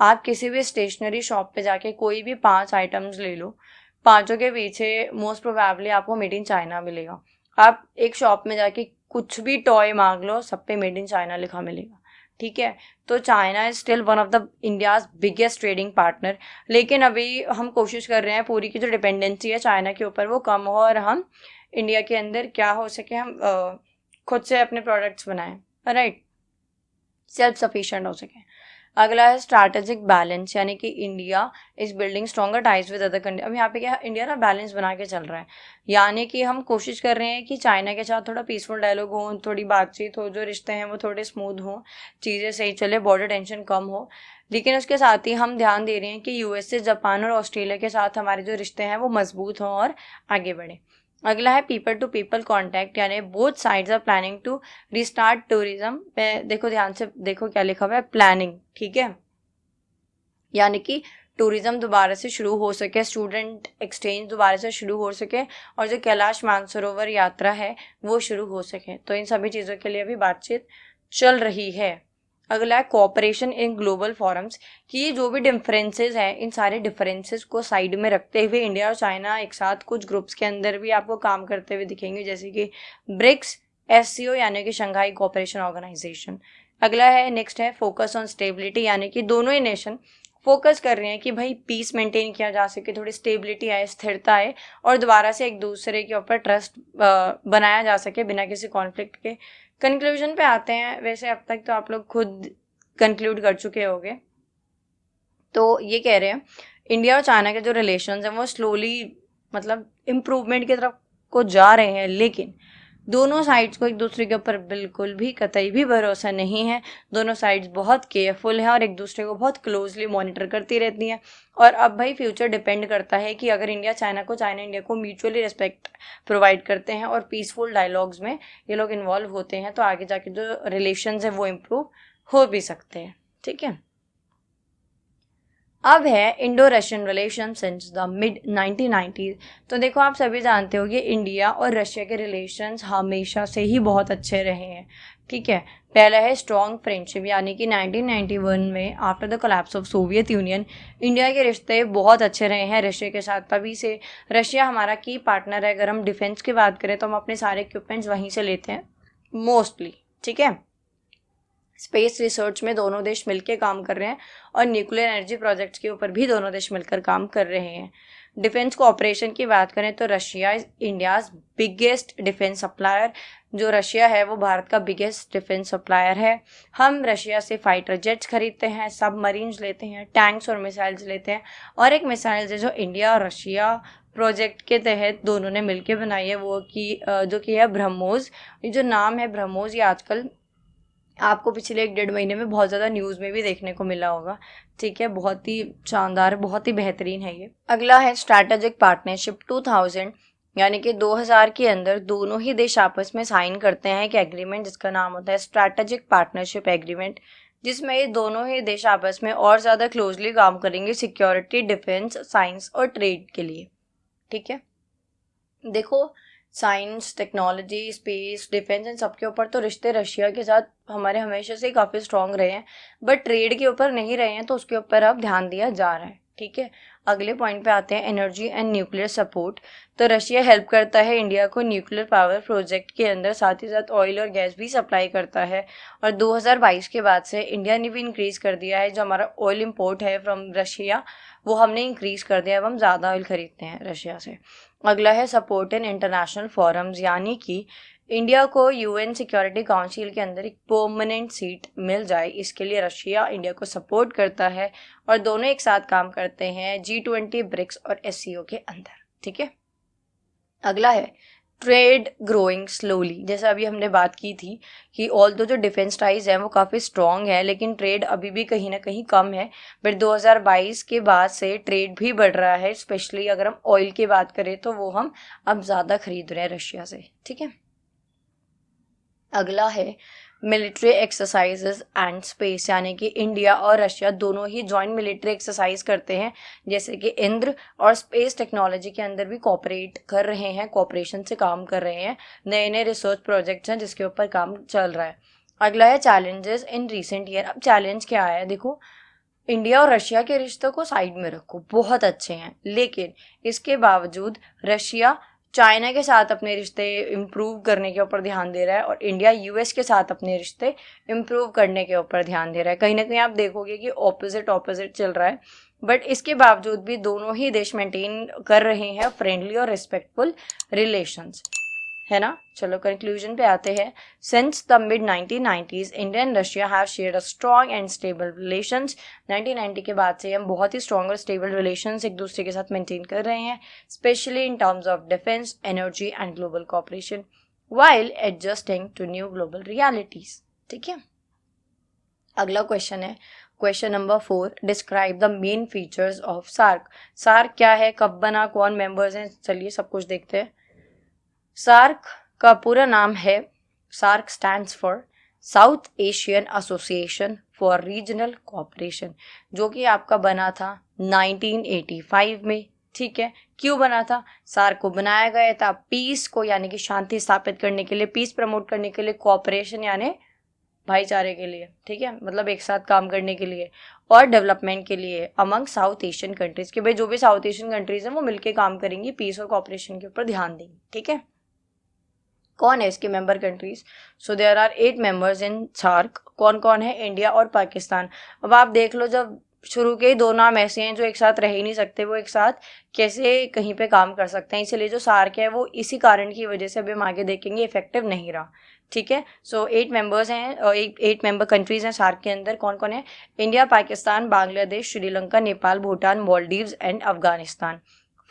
[SPEAKER 1] आप किसी भी स्टेशनरी शॉप पे जाके कोई भी 5 आइटम्स ले लो, पांचों के पीछे मोस्ट प्रोबेबली आपको मेड इन चाइना मिलेगा। आप एक शॉप में जाके कुछ भी टॉय मांग लो, सब पे मेड इन चाइना लिखा मिलेगा, ठीक है। तो China is still one of the India's biggest trading partner, लेकिन अभी हम कोशिश कर रहे हैं पूरी की जो डिपेंडेंसी है चाइना के ऊपर वो कम हो, और हम इंडिया के अंदर क्या हो सके हम खुद से अपने प्रोडक्ट्स बनाएं, राइट, सेल्फ सफिशिएंट हो सके। अगला है स्ट्रैटेजिक बैलेंस, यानी कि India is building stronger ties with other country. अब यहाँ पे क्या इंडिया ना बैलेंस बना के चल रहा है, यानी कि हम कोशिश कर रहे हैं कि चाइना के साथ थोड़ा पीसफुल डायलॉग हो, थोड़ी बातचीत हो, जो रिश्ते हैं वो थोड़े स्मूथ हो, चीज़ें सही चले, बॉर्डर टेंशन कम हो। लेकिन उसके साथ ही हम ध्यान दे रहे हैं कि यूएस से, जापान और ऑस्ट्रेलिया के साथ हमारे जो रिश्ते हैं वो मजबूत हों और आगे बढ़े। अगला है पीपल टू पीपल कॉन्टैक्ट, यानी both sides are planning to restart tourism पे। देखो ध्यान से देखो क्या लिखा हुआ है, प्लानिंग, ठीक है, यानी कि टूरिज्म दोबारा से शुरू हो सके, स्टूडेंट एक्सचेंज दोबारा से शुरू हो सके, और जो कैलाश मानसरोवर यात्रा है वो शुरू हो सके। तो इन सभी चीज़ों के लिए भी बातचीत चल रही है। अगला है कोऑपरेशन इन ग्लोबल फोरम्स, कि ये जो भी डिफरेंसेस हैं, इन सारे डिफरेंसेस को साइड में रखते हुए इंडिया और चाइना एक साथ कुछ ग्रुप्स के अंदर भी आपको काम करते हुए दिखेंगे, जैसे कि ब्रिक्स, एससीओ यानी कि शंघाई कोऑपरेशन ऑर्गेनाइजेशन। अगला है नेक्स्ट है फोकस ऑन स्टेबिलिटी, यानी कि दोनों ही नेशन फोकस कर रहे हैं कि भाई पीस मेंटेन किया जा सके, थोड़ी स्टेबिलिटी आए, स्थिरता आए, और दोबारा से एक दूसरे के ऊपर ट्रस्ट बनाया जा सके बिना किसी कॉन्फ्लिक्ट के। कंक्लूजन पे आते हैं, वैसे अब तक तो आप लोग खुद कंक्लूड कर चुके होंगे। तो ये कह रहे हैं इंडिया और चाइना के जो रिलेशंस हैं वो स्लोली मतलब इम्प्रूवमेंट की तरफ को जा रहे हैं, लेकिन दोनों साइड्स को एक दूसरे के ऊपर बिल्कुल भी कतई भी भरोसा नहीं है। दोनों साइड्स बहुत केयरफुल हैं और एक दूसरे को बहुत क्लोजली मॉनिटर करती रहती हैं। और अब भाई फ्यूचर डिपेंड करता है कि अगर इंडिया चाइना को, चाइना इंडिया को म्यूचुअली रिस्पेक्ट प्रोवाइड करते हैं और पीसफुल डायलॉग्स में ये लोग इन्वॉल्व होते हैं, तो आगे जाके जो रिलेशंस हैं वो इम्प्रूव हो भी सकते हैं, ठीक है। अब है Indo Russian relation since the mid 1990s। तो देखो आप सभी जानते हो कि इंडिया और रशिया के रिलेशंस हमेशा से ही बहुत अच्छे रहे हैं, ठीक है। पहला है स्ट्रॉन्ग फ्रेंडशिप, यानी कि 1991 में after the collapse of Soviet union India के रिश्ते बहुत अच्छे रहे हैं रशिया के साथ। तभी से रशिया हमारा की पार्टनर है। अगर हम डिफेंस की बात करें तो हम अपने सारे इक्विपमेंट्स वहीं से लेते हैं मोस्टली, ठीक है। स्पेस रिसर्च में दोनों देश मिलकर काम कर रहे हैं और न्यूक्लियर एनर्जी प्रोजेक्ट्स के ऊपर भी दोनों देश मिलकर काम कर रहे हैं। डिफेंस कोऑपरेशन की बात करें तो Russia is India's biggest defence supplier. जो रशिया है वो भारत का बिगेस्ट डिफेंस सप्लायर है। हम रशिया से फाइटर जेट्स खरीदते हैं, सबमरीन्स लेते हैं, टैंक्स और मिसाइल्स लेते हैं। और एक मिसाइल है जो इंडिया और रशिया प्रोजेक्ट के तहत दोनों ने मिलकर बनाई है, वो जो कि है ब्रह्मोस। ये जो नाम है ब्रह्मोस, ये आजकल आपको पिछले 1-1.5 महीने में बहुत ज़्यादा न्यूज़ में भी देखने को मिला होगा, ठीक है। बहुत ही शानदार, बहुत ही बेहतरीन है ये। अगला है स्ट्रैटेजिक पार्टनरशिप 2000, यानी कि 2000 के अंदर दोनों ही देश आपस में साइन करते हैं एक एग्रीमेंट जिसका नाम होता है स्ट्रैटेजिक पार्टनरशिप एग्रीमेंट, जिसमें ये दोनों ही देश आपस में और ज़्यादा क्लोजली काम करेंगे सिक्योरिटी, डिफेंस, साइंस और ट्रेड के लिए, ठीक है। देखो साइंस, टेक्नोलॉजी, स्पेस, डिफेंस, इन सबके ऊपर तो रिश्ते रशिया के साथ हमारे हमेशा से ही काफ़ी स्ट्रांग रहे हैं, बट ट्रेड के ऊपर नहीं रहे हैं, तो उसके ऊपर अब ध्यान दिया जा रहा है, ठीक है। अगले पॉइंट पे आते हैं एनर्जी एंड न्यूक्लियर सपोर्ट। तो रशिया हेल्प करता है इंडिया को न्यूक्लियर पावर प्रोजेक्ट के अंदर, साथ ही साथ ऑयल और गैस भी सप्लाई करता है। और 2022 के बाद से इंडिया ने भी इंक्रीज़ कर दिया है जो हमारा ऑयल इम्पोर्ट है फ्रॉम रशिया, वो हमने इंक्रीज़ कर दिया। अब हम ज़्यादा ऑयल खरीदते हैं रशिया से। अगला है सपोर्ट इन इंटरनेशनल फोरम्स, यानी कि इंडिया को यूएन सिक्योरिटी काउंसिल के अंदर एक परमानेंट सीट मिल जाए, इसके लिए रशिया इंडिया को सपोर्ट करता है और दोनों एक साथ काम करते हैं G20, ब्रिक्स और SCO के अंदर, ठीक है। अगला है ट्रेड ग्रोइंग स्लोली। जैसे अभी हमने बात की थी कि ऑल्दो जो डिफेंस टाइज है वो काफ़ी स्ट्रॉन्ग है, लेकिन ट्रेड अभी भी कहीं ना कहीं कम है। बट 2022 के बाद से ट्रेड भी बढ़ रहा है, स्पेशली अगर हम ऑयल की बात करें तो वो हम अब ज़्यादा खरीद रहे हैं रशिया से, ठीक है। अगला है मिलिट्री एक्सरसाइजेज एंड स्पेस, यानी कि इंडिया और रशिया दोनों ही जॉइंट मिलिट्री एक्सरसाइज करते हैं, जैसे कि इंद्र, और स्पेस टेक्नोलॉजी के अंदर भी कोऑपरेट कर रहे हैं, कोऑपरेशन से काम कर रहे हैं। नए नए रिसर्च प्रोजेक्ट्स हैं जिसके ऊपर काम चल रहा है। अगला है चैलेंजेस इन रिसेंट ईयर। अब चैलेंज क्या है, देखो इंडिया और रशिया के रिश्तों को साइड में रखो, बहुत अच्छे हैं, लेकिन इसके बावजूद रशिया चाइना के साथ अपने रिश्ते इम्प्रूव करने के ऊपर ध्यान दे रहा है और इंडिया यूएस के साथ अपने रिश्ते इम्प्रूव करने के ऊपर ध्यान दे रहा है। कहीं ना कहीं आप देखोगे कि ऑपोजिट चल रहा है, बट इसके बावजूद भी दोनों ही देश मेंटेन कर रहे हैं फ्रेंडली और रिस्पेक्टफुल रिलेशंस, है ना। चलो कंक्लूजन पे आते हैं। Since the mid 1990s India and Russia have shared a strong and stable relations. 1990 के बाद से हम बहुत ही स्ट्रॉन्ग और स्टेबल रिलेशंस एक दूसरे के साथ मेंटेन कर रहे हैं, specially in terms of defence, energy and global cooperation, while adjusting to new global realities, ठीक है। अगला क्वेश्चन है question number 4, describe the main features of SAARC. SAARC क्या है, कब बना, कौन मेंबर्स हैं, चलिए सब कुछ देखते हैं। सार्क का पूरा नाम है, SAARC stands for South Asian Association for Regional Cooperation, जो कि आपका बना था 1985 में, ठीक है। क्यों बना था, सार्क को बनाया गया था पीस को, यानी कि शांति स्थापित करने के लिए, पीस प्रमोट करने के लिए, कोऑपरेशन यानी भाईचारे के लिए, ठीक है, मतलब एक साथ काम करने के लिए, और डेवलपमेंट के लिए अमंग साउथ एशियन कंट्रीज, कि भाई जो भी साउथ एशियन कंट्रीज हैं वो मिलके काम करेंगी, पीस और कोऑपरेशन के ऊपर ध्यान देंगी, ठीक है। कौन है इसके member countries, so there are 8 members in SAARC. कौन कौन है, इंडिया और पाकिस्तान। अब आप देख लो, जब शुरू के ही दो नाम ऐसे हैं जो एक साथ रह ही नहीं सकते, वो एक साथ कैसे कहीं पे काम कर सकते हैं, इसलिए जो सार्क है वो इसी कारण की वजह से अभी हम आगे देखेंगे इफेक्टिव नहीं रहा, ठीक है। सो 8 मेंबर्स हैं, 8 मेंबर कंट्रीज हैं सार्क के अंदर। कौन कौन है, India, Pakistan, Bangladesh, Sri Lanka, Nepal, Bhutan, Maldives and Afghanistan.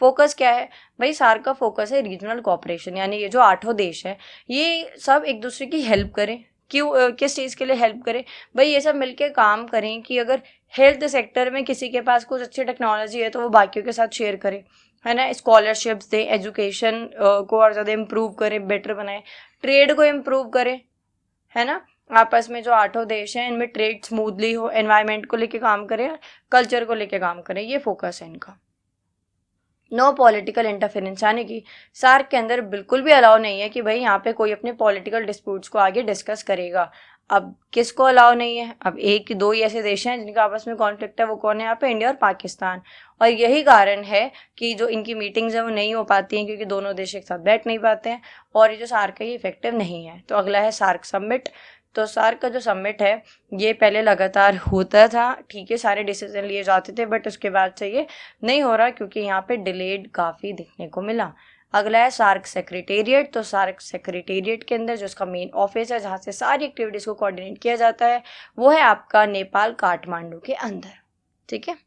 [SPEAKER 1] Focus क्या है भाई, सार्क का फोकस है रीजनल कोऑपरेशन, यानी ये जो 8 देश हैं ये सब एक दूसरे की हेल्प करें। क्यों, किस चीज़ के लिए हेल्प करें भाई, ये सब मिलके काम करें कि अगर हेल्थ सेक्टर में किसी के पास कुछ अच्छी टेक्नोलॉजी है तो वो बाकियों के साथ शेयर करें, है ना। स्कॉलरशिप्स दें, एजुकेशन को और ज़्यादा इम्प्रूव करें, बेटर बनाएं, ट्रेड को इम्प्रूव करें, है ना। आपस में जो 8 देश हैं इनमें ट्रेड स्मूथली हो, एनवायरनमेंट को लेके काम करें, कल्चर को लेके काम करें, ये फोकस है इनका। नो पॉलिटिकल इंटरफेरेंस, यानी कि सार्क के अंदर बिल्कुल भी अलाउ नहीं है कि भाई यहाँ पे कोई अपने पॉलिटिकल डिस्प्यूट्स को आगे डिस्कस करेगा। अब किसको अलाउ नहीं है? अब एक दो ही ऐसे देश हैं जिनका आपस में कॉन्फ्लिक्ट है, वो कौन है यहाँ पे? इंडिया और पाकिस्तान। और यही कारण है कि जो इनकी मीटिंग्स हैं वो नहीं हो पाती हैं, क्योंकि दोनों देश एक साथ बैठ नहीं पाते हैं, और ये जो सार्क है ये इफेक्टिव नहीं है। तो अगला है सार्क समिट। तो सार्क का जो समिट है ये पहले लगातार होता था, ठीक है, सारे डिसीजन लिए जाते थे, बट उसके बाद से ये नहीं हो रहा क्योंकि यहाँ पे डिलेड काफ़ी देखने को मिला। अगला है सार्क सेक्रेटेरिएट। तो सार्क सेक्रेटेरिएट के अंदर जो इसका मेन ऑफिस है, जहाँ से सारी एक्टिविटीज़ को कोऑर्डिनेट किया जाता है, वो है आपका नेपाल काठमांडू के अंदर, ठीक है।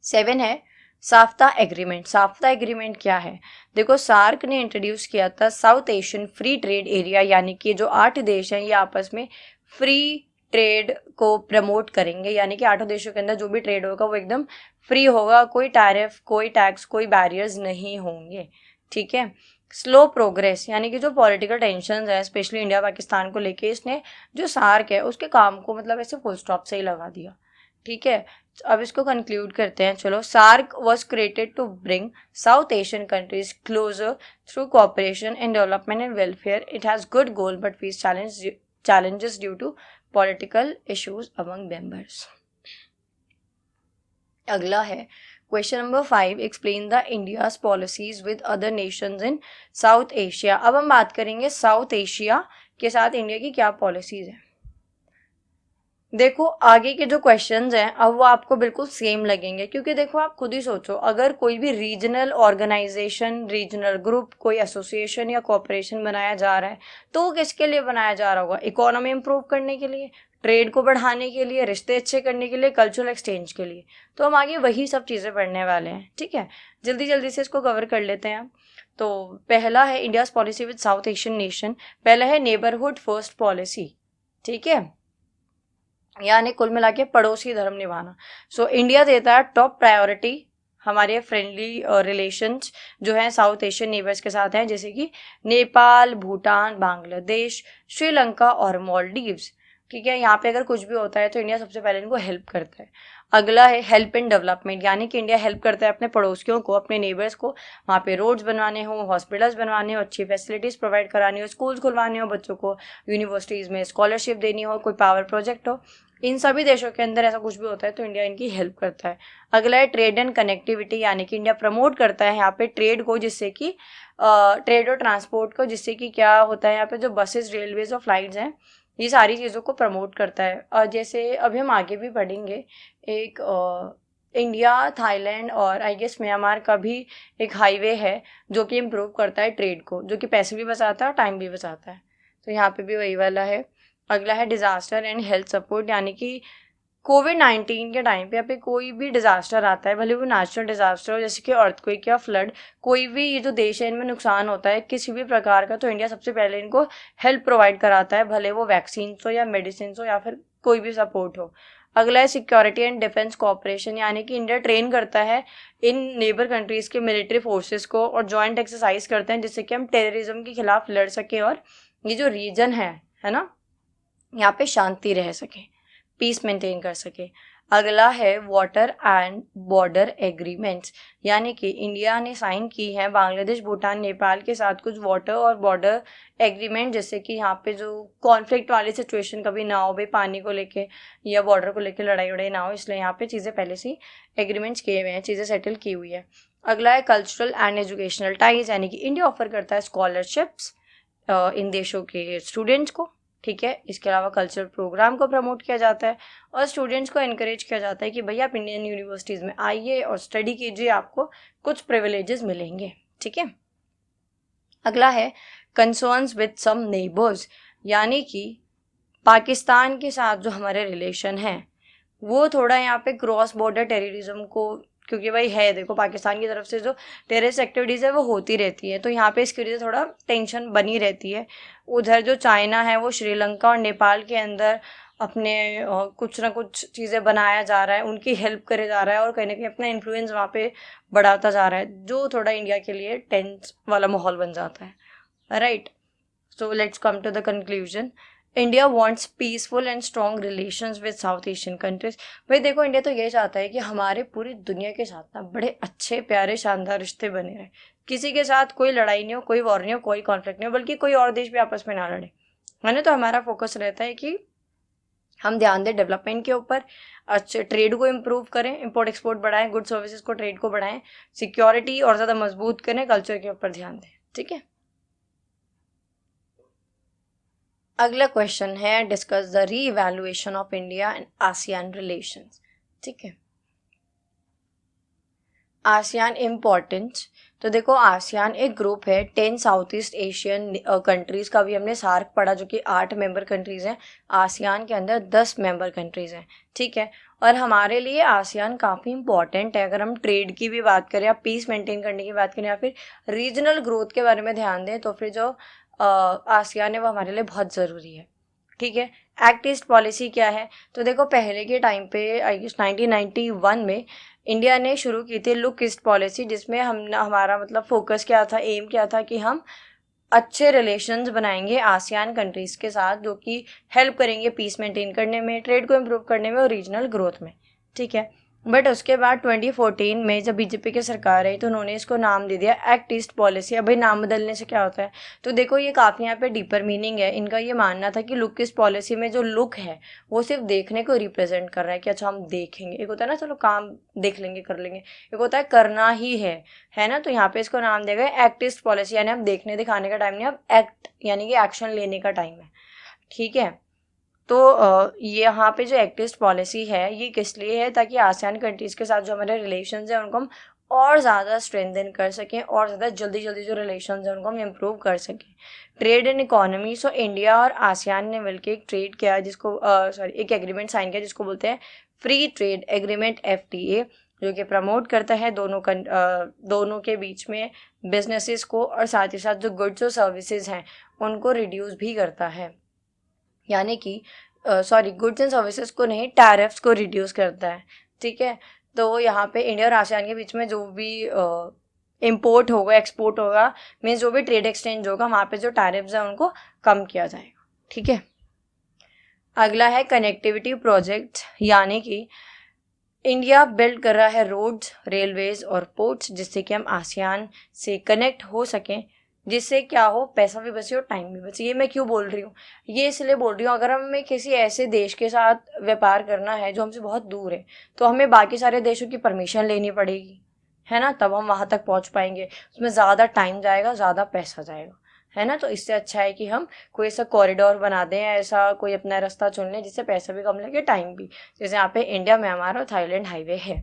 [SPEAKER 1] 7 है साफ्ता एग्रीमेंट। साफ्ता एग्रीमेंट क्या है? देखो, सार्क ने इंट्रोड्यूस किया था south Asian free trade area, यानी कि जो 8 देश हैं ये आपस में फ्री ट्रेड को प्रमोट करेंगे, यानी कि 8 देशों के अंदर जो भी ट्रेड होगा वो एकदम फ्री होगा, कोई टैरिफ, कोई टैक्स, कोई बैरियर्स नहीं होंगे, ठीक है। स्लो प्रोग्रेस, यानी कि जो पॉलिटिकल टेंशन है स्पेशली इंडिया पाकिस्तान को लेके, इसने जो सार्क है उसके काम को मतलब ऐसे फुल स्टॉप से ही लगा दिया, ठीक है। अब इसको कंक्लूड करते हैं। चलो, SAARC was created to bring South Asian countries closer through cooperation in development and welfare. It has good goal but face challenges due to political issues among members. अगला है question number 5, explain the India's policies with other nations in South Asia. अब हम बात करेंगे साउथ एशिया के साथ इंडिया की क्या पॉलिसीज हैं। देखो, आगे के जो क्वेश्चंस हैं अब वो आपको बिल्कुल सेम लगेंगे, क्योंकि देखो आप खुद ही सोचो, अगर कोई भी रीजनल ऑर्गेनाइजेशन, रीजनल ग्रुप, कोई एसोसिएशन या कॉरपोरेशन बनाया जा रहा है तो वो किसके लिए बनाया जा रहा होगा? इकोनॉमी इंप्रूव करने के लिए, ट्रेड को बढ़ाने के लिए, रिश्ते अच्छे करने के लिए, कल्चरल एक्सचेंज के लिए। तो हम आगे वही सब चीज़ें पढ़ने वाले हैं, ठीक है। जल्दी जल्दी से इसको कवर कर लेते हैं। तो पहला है India's policy with South Asian nation. पहला है नेबरहुड फर्स्ट पॉलिसी, ठीक है, यानी कुल मिला के पड़ोसी धर्म निभाना। सो इंडिया देता है टॉप प्रायोरिटी हमारे फ्रेंडली रिलेशंस जो हैं साउथ एशियन नेबर्स के साथ हैं, जैसे कि नेपाल, भूटान, बांग्लादेश, श्रीलंका और मालदीव्स, ठीक है। यहाँ पे अगर कुछ भी होता है तो इंडिया सबसे पहले इनको हेल्प करता है। अगला है हेल्प इन डेवलपमेंट, यानी कि इंडिया हेल्प करता है अपने पड़ोसियों को, अपने नेबर्स को, वहाँ पे रोड्स बनवाने हो, हॉस्पिटल्स बनवाने हो, अच्छी फैसिलिटीज़ प्रोवाइड करानी हो, स्कूल्स खुलवाने हो बच्चों को, यूनिवर्सिटीज़ में स्कॉलरशिप देनी हो, कोई पावर प्रोजेक्ट हो। इन सभी देशों के अंदर ऐसा कुछ भी होता है तो इंडिया इनकी हेल्प करता है। अगला है ट्रेड एंड कनेक्टिविटी, यानी कि इंडिया प्रमोट करता है यहाँ पे ट्रेड को, जिससे कि ट्रेड और ट्रांसपोर्ट को, जिससे कि क्या होता है यहाँ पे जो बसेस, रेलवेज और फ्लाइट्स हैं, ये सारी चीज़ों को प्रमोट करता है। और जैसे अभी हम आगे भी पढ़ेंगे, एक इंडिया, थाईलैंड और आई गेस म्यांमार का भी एक हाईवे है जो कि इम्प्रूव करता है ट्रेड को, जो कि पैसे भी बचाता है और टाइम भी बचाता है। तो यहाँ पे भी वही वाला है। अगला है डिज़ास्टर एंड हेल्थ सपोर्ट, यानी कि कोविड-19 के टाइम पे यहाँ पे कोई भी डिज़ास्टर आता है, भले वो नेचुरल डिज़ास्टर हो जैसे कि अर्थक्वेक या फ्लड, कोई भी ये जो देश है इनमें नुकसान होता है किसी भी प्रकार का, तो इंडिया सबसे पहले इनको हेल्प प्रोवाइड कराता है, भले वो वैक्सीन हो या मेडिसिन हो या फिर कोई भी सपोर्ट हो। अगला है सिक्योरिटी एंड डिफेंस कोऑपरेशन, यानी कि इंडिया ट्रेन करता है इन नेबर कंट्रीज़ के मिलिट्री फोर्सेस को और जॉइंट एक्सरसाइज करते हैं, जिससे कि हम टेररिज्म के खिलाफ लड़ सकें और ये जो रीजन है ना, यहाँ पे शांति रह सके, पीस मेंटेन कर सके। अगला है वाटर एंड बॉर्डर एग्रीमेंट्स, यानी कि इंडिया ने साइन की है बांग्लादेश, भूटान, नेपाल के साथ कुछ वाटर और बॉर्डर एग्रीमेंट, जैसे कि यहाँ पे जो कॉन्फ्लिक्ट वाली सिचुएशन कभी ना हो, भाई पानी को लेके या बॉर्डर को लेके लड़ाई वड़ाई ना हो, इसलिए यहाँ पे चीज़ें पहले से एग्रीमेंट्स किए हुए हैं, चीज़ें सेटल की हुई है। अगला है कल्चरल एंड एजुकेशनल टाइज, यानी कि इंडिया ऑफर करता है स्कॉलरशिप्स इन देशों के स्टूडेंट्स को, ठीक है। इसके अलावा कल्चरल प्रोग्राम को प्रमोट किया जाता है और स्टूडेंट्स को इनकरेज किया जाता है कि भैया आप इंडियन यूनिवर्सिटीज़ में आइए और स्टडी कीजिए, आपको कुछ प्रिविलेजेस मिलेंगे, ठीक है। अगला है कंसर्न्स विद सम नेबर्स, यानी कि पाकिस्तान के साथ जो हमारे रिलेशन हैं वो थोड़ा यहाँ पे क्रॉस बॉर्डर टेररिज्म को, क्योंकि भाई है, देखो पाकिस्तान की तरफ से जो टेररिस्ट एक्टिविटीज़ है वो होती रहती है, तो यहाँ पे इसकी वजह से थोड़ा टेंशन बनी रहती है। उधर जो चाइना है वो श्रीलंका और नेपाल के अंदर अपने कुछ ना कुछ चीज़ें बनाया जा रहा है, उनकी हेल्प करे जा रहा है और कहीं ना कहीं अपना इन्फ्लुएंस वहाँ पे बढ़ाता जा रहा है, जो थोड़ा इंडिया के लिए टेंस वाला माहौल बन जाता है, right. So let's come to the conclusion. India wants peaceful and strong relations with South Asian countries. भाई देखो, इंडिया तो ये चाहता है कि हमारे पूरी दुनिया के साथ ना बड़े अच्छे प्यारे शानदार रिश्ते बने रहे, किसी के साथ कोई लड़ाई नहीं हो, कोई वॉर नहीं हो, कोई कॉन्फ्लिक्ट नहीं हो, बल्कि कोई और देश भी आपस में ना लड़े, है ना। तो हमारा फोकस रहता है कि हम ध्यान दें डेवलपमेंट के ऊपर, अच्छे ट्रेड को इम्प्रूव करें, इंपोर्ट एक्सपोर्ट बढ़ाएं, गुड सर्विसेज को, ट्रेड को बढ़ाएं, सिक्योरिटी और ज़्यादा मजबूत करें, कल्चर के ऊपर ध्यान दें। ठीक है, अगला क्वेश्चन है डिस्कस द री evaluation of India and ASEAN relations. ठीक है, आसियान इम्पोर्टेंस। तो देखो, आसियान एक ग्रुप है 10 साउथ ईस्ट एशियन कंट्रीज का, भी हमने सार्क पढ़ा जो कि 8 मेंबर कंट्रीज हैं। आसियान के अंदर 10 मेंबर कंट्रीज हैं। ठीक है, और हमारे लिए आसियान काफ़ी इंपॉर्टेंट है। अगर हम ट्रेड की भी बात करें या पीस मेंटेन करने की बात करें या फिर रीजनल ग्रोथ के बारे में ध्यान दें, तो फिर जो आसियान है वो हमारे लिए बहुत ज़रूरी है। ठीक है, एक्ट ईस्ट पॉलिसी क्या है? तो देखो, पहले के टाइम पे आई गेस 1991 में इंडिया ने शुरू की थी लुक ईस्ट पॉलिसी, जिसमें हमारा मतलब फोकस क्या था, एम क्या था कि हम अच्छे रिलेशंस बनाएंगे आसियान कंट्रीज़ के साथ, जो कि हेल्प करेंगे पीस मेंटेन करने में, ट्रेड को इम्प्रूव करने में और रीजनल ग्रोथ में। ठीक है, बट उसके बाद 2014 में जब बीजेपी की सरकार आई तो उन्होंने इसको नाम दे दिया एक्ट ईस्ट पॉलिसी। अब भाई नाम बदलने से क्या होता है? तो देखो, ये काफ़ी यहाँ पे डीपर मीनिंग है। इनका ये मानना था कि लुक ईस्ट पॉलिसी में जो लुक है वो सिर्फ देखने को रिप्रेजेंट कर रहा है कि अच्छा हम देखेंगे, एक होता है ना चलो काम देख लेंगे कर लेंगे, एक होता है करना ही है ना। तो यहाँ पे इसको नाम दिया गया एक्ट ईस्ट पॉलिसी, यानी अब देखने दिखाने का टाइम नहीं, अब एक्ट यानी कि एक्शन लेने का टाइम है। ठीक है, तो ये यहाँ पे जो एक्टिस्ट पॉलिसी है ये किस लिए है? ताकि आसियान कंट्रीज़ के साथ जो हमारे रिलेशंस हैं उनको हम और ज़्यादा स्ट्रेंथन कर सकें, और ज़्यादा जल्दी जल्दी जो रिलेशंस हैं उनको हम इम्प्रूव कर सकें। Trade and economy, so India और आसियान ने मिलकर एक ट्रेड किया जिसको एक एग्रीमेंट साइन किया जिसको बोलते हैं फ्री ट्रेड एग्रीमेंट FTA, जो कि प्रमोट करता है दोनों के बीच में बिजनेसेस को, और साथ ही साथ जो गुड्स और सर्विसेज हैं उनको रिड्यूस भी करता है, यानी कि गुड्स एंड सर्विसेज को नहीं, टैरिफ्स को रिड्यूस करता है। ठीक है, तो यहाँ पे इंडिया और आसियान के बीच में जो भी इंपोर्ट होगा, एक्सपोर्ट होगा, मीन्स जो भी ट्रेड एक्सचेंज होगा, वहाँ पे जो टैरिफ्स हैं उनको कम किया जाएगा। ठीक है, अगला है कनेक्टिविटी प्रोजेक्ट, यानी कि इंडिया बिल्ड कर रहा है रोड्स, रेलवेज और पोर्ट्स, जिससे कि हम आसियान से कनेक्ट हो सकें, जिससे क्या हो, पैसा भी बचे और टाइम भी बचे। ये मैं क्यों बोल रही हूँ? ये इसलिए बोल रही हूँ, अगर हमें किसी ऐसे देश के साथ व्यापार करना है जो हमसे बहुत दूर है, तो हमें बाकी सारे देशों की परमिशन लेनी पड़ेगी, है ना, तब हम वहाँ तक पहुँच पाएंगे। उसमें ज़्यादा टाइम जाएगा, ज़्यादा पैसा जाएगा, है ना। तो इससे अच्छा है कि हम कोई ऐसा कॉरिडोर बना दें, ऐसा कोई अपना रास्ता चुन लें जिससे पैसा भी कम लगे, टाइम भी। जैसे यहाँ पे इंडिया म्यांमार और थाईलैंड हाईवे है।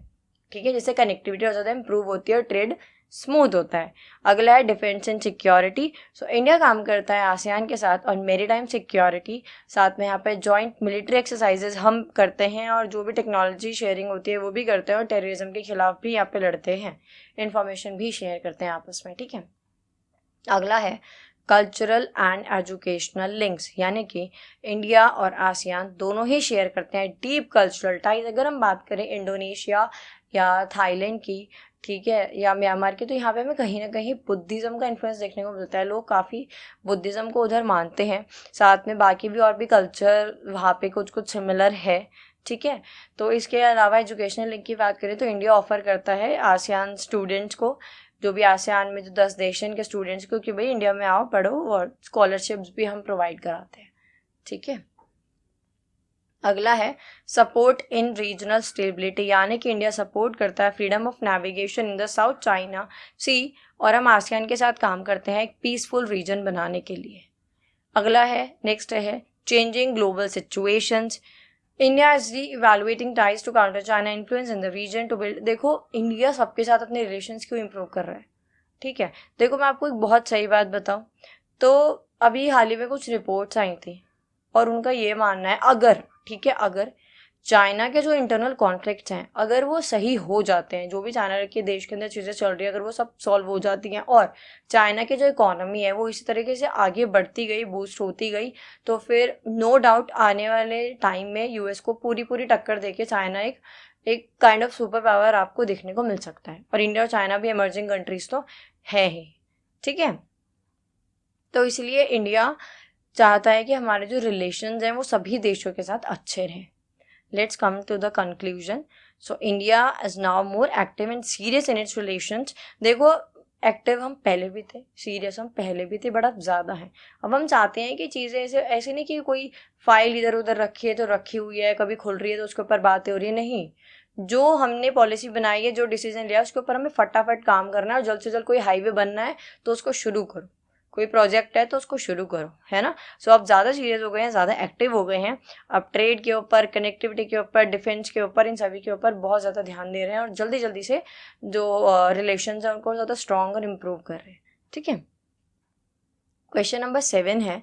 [SPEAKER 1] ठीक है, जिससे कनेक्टिविटी और ज़्यादा इंप्रूव होती है और ट्रेड स्मूथ होता है। अगला है defence and security. So India काम करता है आसियान के साथ और मेरीटाइम सिक्योरिटी, साथ में यहाँ पे जॉइंट मिलिट्री एक्सरसाइजेज हम करते हैं, और जो भी टेक्नोलॉजी शेयरिंग होती है वो भी करते हैं, और टेररिज्म के खिलाफ भी यहाँ पे लड़ते हैं, इंफॉर्मेशन भी शेयर करते हैं आपस में। ठीक है, अगला है कल्चरल एंड एजुकेशनल लिंक्स, यानी कि इंडिया और आसियान दोनों ही शेयर करते हैं डीप कल्चरल टाइज। अगर हम बात करें इंडोनेशिया या थाईलैंड की, ठीक है, या म्यांमार की, तो यहाँ पे हमें कहीं ना कहीं बुद्धिज़्म का इन्फ्लुएंस देखने को मिलता है। लोग काफ़ी बुद्धिज़्म को उधर मानते हैं, साथ में बाकी भी और भी कल्चर वहाँ पे कुछ कुछ सिमिलर है। ठीक है, तो इसके अलावा एजुकेशनल लिंक की बात करें तो इंडिया ऑफर करता है आसियान स्टूडेंट्स को, जो भी आसियान में जो 10 देश हैं के स्टूडेंट्स को, कि भाई इंडिया में आओ पढ़ो, और स्कॉलरशिप्स भी हम प्रोवाइड कराते हैं। ठीक है, अगला है सपोर्ट इन रीजनल स्टेबिलिटी, यानी कि इंडिया सपोर्ट करता है freedom of navigation in the South China Sea, और हम आसियान के साथ काम करते हैं एक पीसफुल रीजन बनाने के लिए। अगला है नेक्स्ट है changing global situations, India is reevaluating ties to counter China influence in the region to build. देखो, इंडिया सबके साथ अपने रिलेशंस क्यों इंप्रूव कर रहा है? ठीक है, देखो मैं आपको एक बहुत सही बात बताऊं, तो अभी हाल ही में कुछ रिपोर्ट्स आई थी और उनका ये मानना है, अगर ठीक है, अगर चाइना के जो इंटरनल कॉन्फ्लिक्ट्स हैं अगर वो सही हो जाते हैं, जो भी चाइना के देश के अंदर चीज़ें चल रही है अगर वो सब सॉल्व हो जाती हैं, और चाइना की जो इकोनॉमी है वो इसी तरीके से आगे बढ़ती गई, बूस्ट होती गई, तो फिर नो डाउट आने वाले टाइम में यूएस को पूरी पूरी टक्कर देके चाइना एक एक काइंड ऑफ सुपर पावर आपको देखने को मिल सकता है। और इंडिया और चाइना भी इमर्जिंग कंट्रीज तो है ही। ठीक है, तो इसलिए इंडिया चाहता है कि हमारे जो रिलेशंस हैं वो सभी देशों के साथ अच्छे रहें। Let's come to the conclusion. So India is now more active and serious in its relations. देखो, एक्टिव हम पहले भी थे, सीरियस हम पहले भी थे, बड़ा ज़्यादा है। अब हम चाहते हैं कि चीज़ें ऐसे ऐसे नहीं कि कोई फाइल इधर उधर रखी है तो रखी हुई है, कभी खुल रही है तो उसके ऊपर बातें हो रही है, नहीं। जो हमने पॉलिसी बनाई है, जो डिसीजन लिया, उसके ऊपर हमें फटाफट काम करना है और जल्द से जल्द कोई हाईवे बनना है तो उसको शुरू करो, कोई प्रोजेक्ट है तो उसको शुरू करो, है ना। सो अब ज़्यादा सीरियस हो गए हैं, ज़्यादा एक्टिव हो गए हैं। अब ट्रेड के ऊपर, कनेक्टिविटी के ऊपर, डिफेंस के ऊपर, इन सभी के ऊपर बहुत ज़्यादा ध्यान दे रहे हैं और जल्दी जल्दी से जो रिलेशंस हैं उनको ज़्यादा स्ट्रॉन्ग और इम्प्रूव कर रहे हैं। ठीक है। क्वेश्चन नंबर 7 है,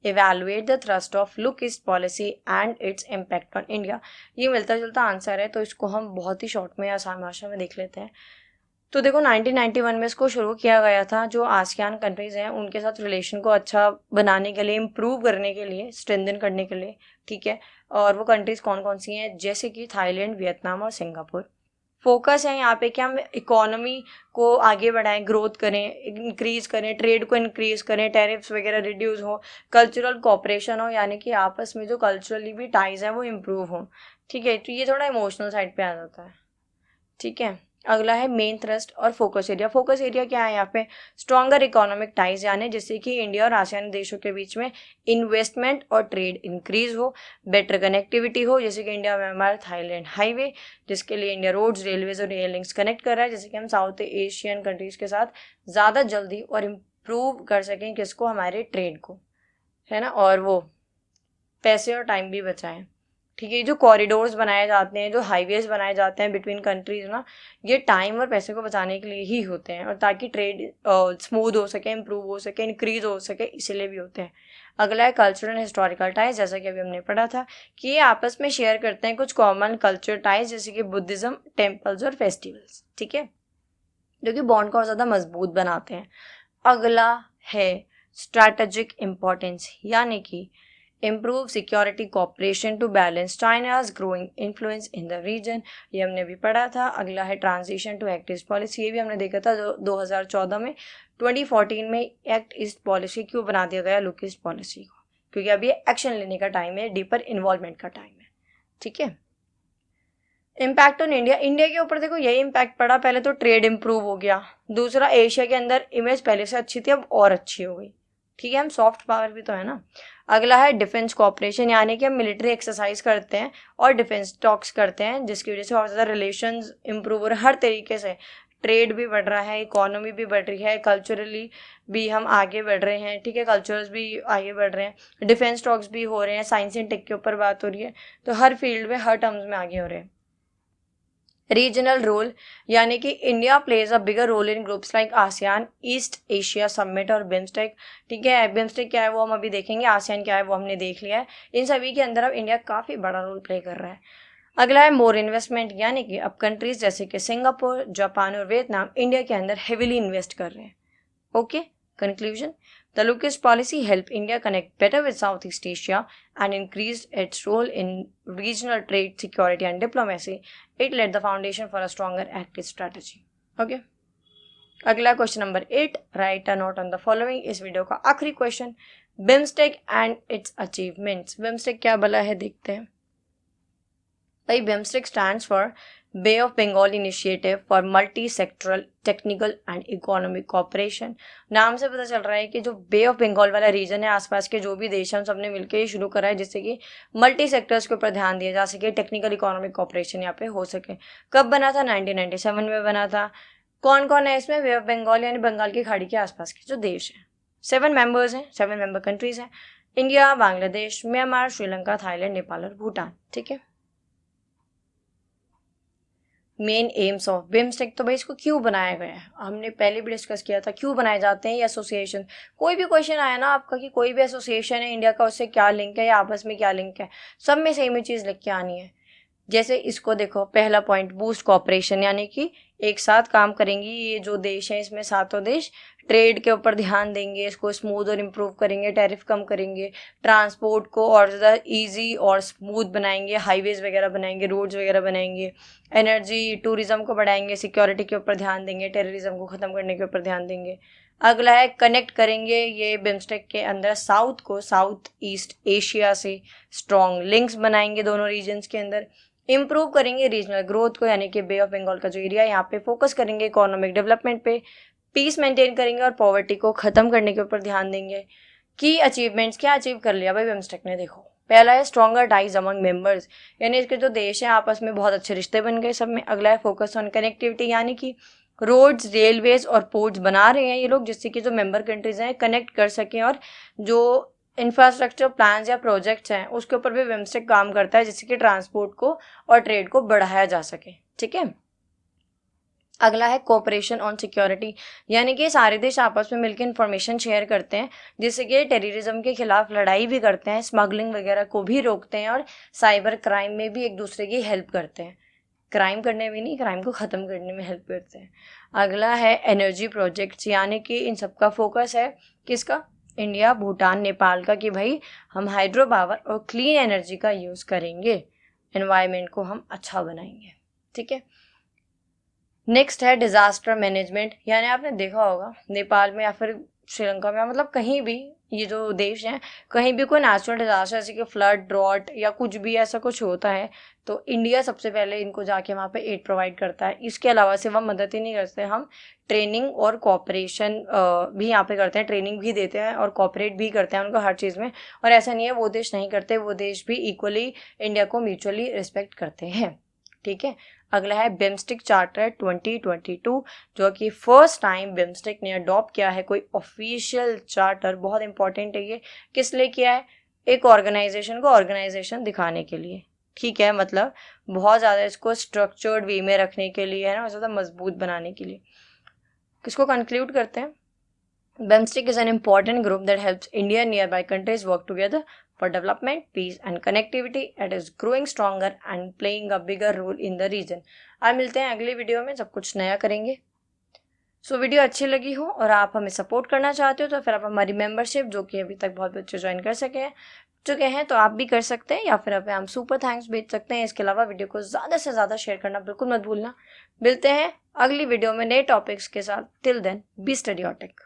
[SPEAKER 1] evaluate the thrust of look east policy and its impact on India. ये मिलता जुलता आंसर है, तो इसको हम बहुत ही शॉर्ट में आसान भाषा में देख लेते हैं। तो देखो, 1991 में इसको शुरू किया गया था। जो आसियान कंट्रीज़ हैं उनके साथ रिलेशन को अच्छा बनाने के लिए, इम्प्रूव करने के लिए, स्ट्रेंथन करने के लिए। ठीक है। और वो कंट्रीज़ कौन कौन सी हैं, जैसे कि थाईलैंड, वियतनाम और सिंगापुर। फोकस है यहाँ पे कि हम इकोनॉमी को आगे बढ़ाएं, ग्रोथ करें, इंक्रीज करें, ट्रेड को इंक्रीज करें, टैरिफ्स वगैरह रिड्यूस हो, कल्चरल कोऑपरेशन हो, यानी कि आपस में जो कल्चरली भी टाइज हैं वो इम्प्रूव हो। ठीक है। तो ये थोड़ा इमोशनल साइड पे आ जाता है। ठीक है। अगला है मेन थ्रस्ट और फोकस एरिया। फोकस एरिया क्या है यहाँ पे, स्ट्रॉन्गर इकोनॉमिक टाइज, यानी जिससे कि इंडिया और आसियान देशों के बीच में इन्वेस्टमेंट और ट्रेड इंक्रीज हो, बेटर कनेक्टिविटी हो, जैसे कि इंडिया में हमारा थाईलैंड हाईवे, जिसके लिए इंडिया रोड्स, रेलवेज और एयर लिंक्स कनेक्ट कर रहा है, जैसे कि हम साउथ एशियन कंट्रीज के साथ ज़्यादा जल्दी और इम्प्रूव कर सकें किसको, हमारे ट्रेड को, है ना, और वो पैसे और टाइम भी बचाएं। ठीक है। जो कॉरिडोर्स बनाए जाते हैं, जो हाईवेज बनाए जाते हैं बिटवीन कंट्रीज ना, ये टाइम और पैसे को बचाने के लिए ही होते हैं, और ताकि ट्रेड स्मूथ हो सके, इम्प्रूव हो सके, इंक्रीज हो सके, इसीलिए भी होते हैं। अगला है कल्चरल एंड हिस्टोरिकल टाइज, जैसा कि अभी हमने पढ़ा था कि ये आपस में शेयर करते हैं कुछ कॉमन कल्चर टाइज, जैसे कि बुद्धिज्म, टेम्पल्स और फेस्टिवल्स। ठीक है, जो कि बॉन्ड को और ज़्यादा मजबूत बनाते हैं। अगला है स्ट्रैटेजिक इम्पोर्टेंस, यानी कि improve security cooperation to balance China's growing influence in the region। ये हमने अभी पढ़ा था। अगला है transition to Act East policy, ये भी हमने देखा था 2014 में। 2014 में एक्ट ईस्ट पॉलिसी क्यों बना दिया गया, लुक ईस्ट पॉलिसी को, क्योंकि अभी एक्शन लेने का टाइम है, डीपर इन्वॉल्वमेंट का टाइम है। ठीक है। इम्पैक्ट ऑन इंडिया, इंडिया के ऊपर देखो यही इम्पैक्ट पड़ा। पहले तो ट्रेड इंप्रूव हो गया, दूसरा एशिया के अंदर इमेज पहले से अच्छी थी, अब और अच्छी हो गई। ठीक है, हम सॉफ्ट पावर भी तो है ना। अगला है डिफेंस कॉपरेशन, यानी कि हम मिलिट्री एक्सरसाइज करते हैं और डिफेंस टॉक्स करते हैं, जिसकी वजह से और ज़्यादा रिलेशंस इंप्रूव हो रहे हैं हर तरीके से। ट्रेड भी बढ़ रहा है, इकोनॉमी भी बढ़ रही है, कल्चरली भी हम आगे बढ़ रहे हैं। ठीक है, कल्चर्स भी आगे बढ़ रहे हैं, डिफेंस टॉक्स भी हो रहे हैं, साइंस एंड टेक के ऊपर बात हो रही है, तो हर फील्ड में, हर टर्म्स में आगे हो रहे हैं। रीजनल रोल, यानी कि India plays a bigger role in groups like ASEAN, East Asia Summit और बिम्स्टेक। ठीक है, बिम्स्टेक क्या है वो हम अभी देखेंगे, आसियान क्या है वो हमने देख लिया है। इन सभी के अंदर अब इंडिया काफ़ी बड़ा रोल प्ले कर रहा है। अगला है मोर इन्वेस्टमेंट, यानी कि अब कंट्रीज जैसे कि सिंगापुर, जापान और वियतनाम इंडिया के अंदर हेविली इन्वेस्ट कर रहे हैं। Okay, conclusion, the Lucas policy helped India connect better with Southeast Asia and increased its role in regional trade, security and diplomacy. It laid the foundation for a stronger active strategy. Okay. अगला question number 8, write a note on the following. इस वीडियो का आखिरी question, BIMSTEC and its achievements. BIMSTEC क्या भला है, देखते हैं। भाई, BIMSTEC stands for Bay of Bengal Initiative for Multi Sectoral Technical and Economic Cooperation. नाम से पता चल रहा है कि जो बे ऑफ बंगाल वाला रीजन है, आसपास के जो भी देश हैं, हम सबने मिलकर ये शुरू करा है, जिससे कि मल्टी सेक्टर्स के ऊपर ध्यान दिया जा सके, टेक्निकल इकोनॉमिक कॉपरेशन यहाँ पे हो सके। कब बना था, 1997 में बना था। कौन कौन है इसमें, बे ऑफ बंगाल यानी बंगाल की खाड़ी के आसपास के जो देश हैं, 7 मेंबर्स हैं, 7 मेंबर कंट्रीज हैं, India, Bangladesh, Myanmar, Sri Lanka, Thailand, Nepal और भूटान। ठीक है। मेन एम्स ऑफ बिम्स्टेक, तो भाई इसको क्यों बनाया गया है, हमने पहले भी डिस्कस किया था क्यों बनाए जाते हैं ये एसोसिएशन। कोई भी क्वेश्चन आया ना आपका कि कोई भी एसोसिएशन है इंडिया का, उससे क्या लिंक है या आपस में क्या लिंक है, सब में सेम ही चीज़ लिख के आनी है। जैसे इसको देखो, पहला पॉइंट बूस्ट कॉपरेशन, यानी कि एक साथ काम करेंगी ये जो देश हैं, इसमें सातों देश ट्रेड के ऊपर ध्यान देंगे, इसको स्मूथ और इम्प्रूव करेंगे, टैरिफ कम करेंगे, ट्रांसपोर्ट को और ज़्यादा इजी और स्मूथ बनाएंगे, हाईवेज वगैरह बनाएंगे, रोड्स वगैरह बनाएंगे, एनर्जी टूरिज्म को बढ़ाएंगे, सिक्योरिटी के ऊपर ध्यान देंगे, टेररिज्म को ख़त्म करने के ऊपर ध्यान देंगे। अगला है कनेक्ट करेंगे ये बिम्स्टेक के अंदर साउथ को साउथ ईस्ट एशिया से, स्ट्रॉन्ग लिंक्स बनाएंगे दोनों रीजन्स के अंदर, इम्प्रूव करेंगे रीजनल ग्रोथ को, यानी कि बे ऑफ बंगाल का जो एरिया है यहाँ पे फोकस करेंगे इकोनॉमिक डेवलपमेंट पे, पीस मेंटेन करेंगे और पॉवर्टी को खत्म करने के ऊपर ध्यान देंगे। की अचीवमेंट्स क्या अचीव कर लिया भाई बिम्स्टेक ने, देखो पहला है स्ट्रॉन्गर टाइज अमंग मेंबर्स, यानी इसके जो देश हैं आपस में बहुत अच्छे रिश्ते बन गए सब में। अगला है फोकस ऑन कनेक्टिविटी, यानी कि रोड्स रेलवेज और पोर्ट्स बना रहे हैं ये लोग जिससे कि जो मेंबर कंट्रीज हैं कनेक्ट कर सकें, और जो इंफ्रास्ट्रक्चर प्लान्स या प्रोजेक्ट्स हैं उसके ऊपर भी बिम्स्टेक काम करता है जिससे कि ट्रांसपोर्ट को और ट्रेड को बढ़ाया जा सके। ठीक है, अगला है कोऑपरेशन ऑन सिक्योरिटी, यानी कि सारे देश आपस में मिलकर इंफॉर्मेशन शेयर करते हैं जिससे कि टेररिज्म के खिलाफ लड़ाई भी करते हैं, स्मगलिंग वगैरह को भी रोकते हैं और साइबर क्राइम में भी एक दूसरे की हेल्प करते हैं। क्राइम करने में नहीं, क्राइम को ख़त्म करने में हेल्प करते हैं। अगला है एनर्जी प्रोजेक्ट्स, यानी कि इन सब का फोकस है किसका, इंडिया भूटान नेपाल का, कि भाई हम हाइड्रो पावर और क्लीन एनर्जी का यूज़ करेंगे, एनवायरनमेंट को हम अच्छा बनाएंगे। ठीक है, नेक्स्ट है डिजास्टर मैनेजमेंट, यानी आपने देखा होगा नेपाल में या फिर श्रीलंका में, मतलब कहीं भी ये जो देश हैं कहीं भी कोई नेचुरल डिजास्टर जैसे कि फ्लड ड्रॉट या कुछ भी ऐसा कुछ होता है तो इंडिया सबसे पहले इनको जाके वहाँ पे एड प्रोवाइड करता है। इसके अलावा सिर्फ हम मदद ही नहीं करते, हम ट्रेनिंग और कॉपरेशन भी यहाँ पे करते हैं, ट्रेनिंग भी देते हैं और कॉपरेट भी करते हैं उनको हर चीज़ में। और ऐसा नहीं है वो देश नहीं करते, वो देश भी इक्वली इंडिया को म्यूचुअली रिस्पेक्ट करते हैं। ठीक है, अगला है बिम्स्टेक चार्टर 2022, जो कि फर्स्ट टाइम बिम्स्टेक ने अडॉप्ट किया है कोई ऑफिशियल चार्टर। बहुत इंपॉर्टेंट है ये, किस लिए किया है, एक ऑर्गेनाइजेशन को ऑर्गेनाइजेशन दिखाने के लिए। ठीक है, मतलब बहुत ज़्यादा इसको स्ट्रक्चर्ड वे में रखने के लिए है ना, ज़्यादा मजबूत बनाने के लिए। किसको कंक्लूड करते हैं, BIMSTEC is an important group that helps India and nearby countries work together for development, peace and connectivity. It is growing stronger and playing a bigger role in the region. आज मिलते हैं अगली वीडियो में, सब कुछ नया करेंगे। सो वीडियो अच्छी लगी हो और आप हमें सपोर्ट करना चाहते हो तो फिर आप हमारी मेंबरशिप, जो कि अभी तक बहुत बच्चे ज्वाइन कर चुके हैं तो आप भी कर सकते हैं, या फिर आप हम सुपर थैंक्स भेज सकते हैं। इसके अलावा वीडियो को ज़्यादा से ज़्यादा शेयर करना बिल्कुल मत भूलना। मिलते हैं अगली वीडियो में नए टॉपिक्स के साथ। Till then be study your take.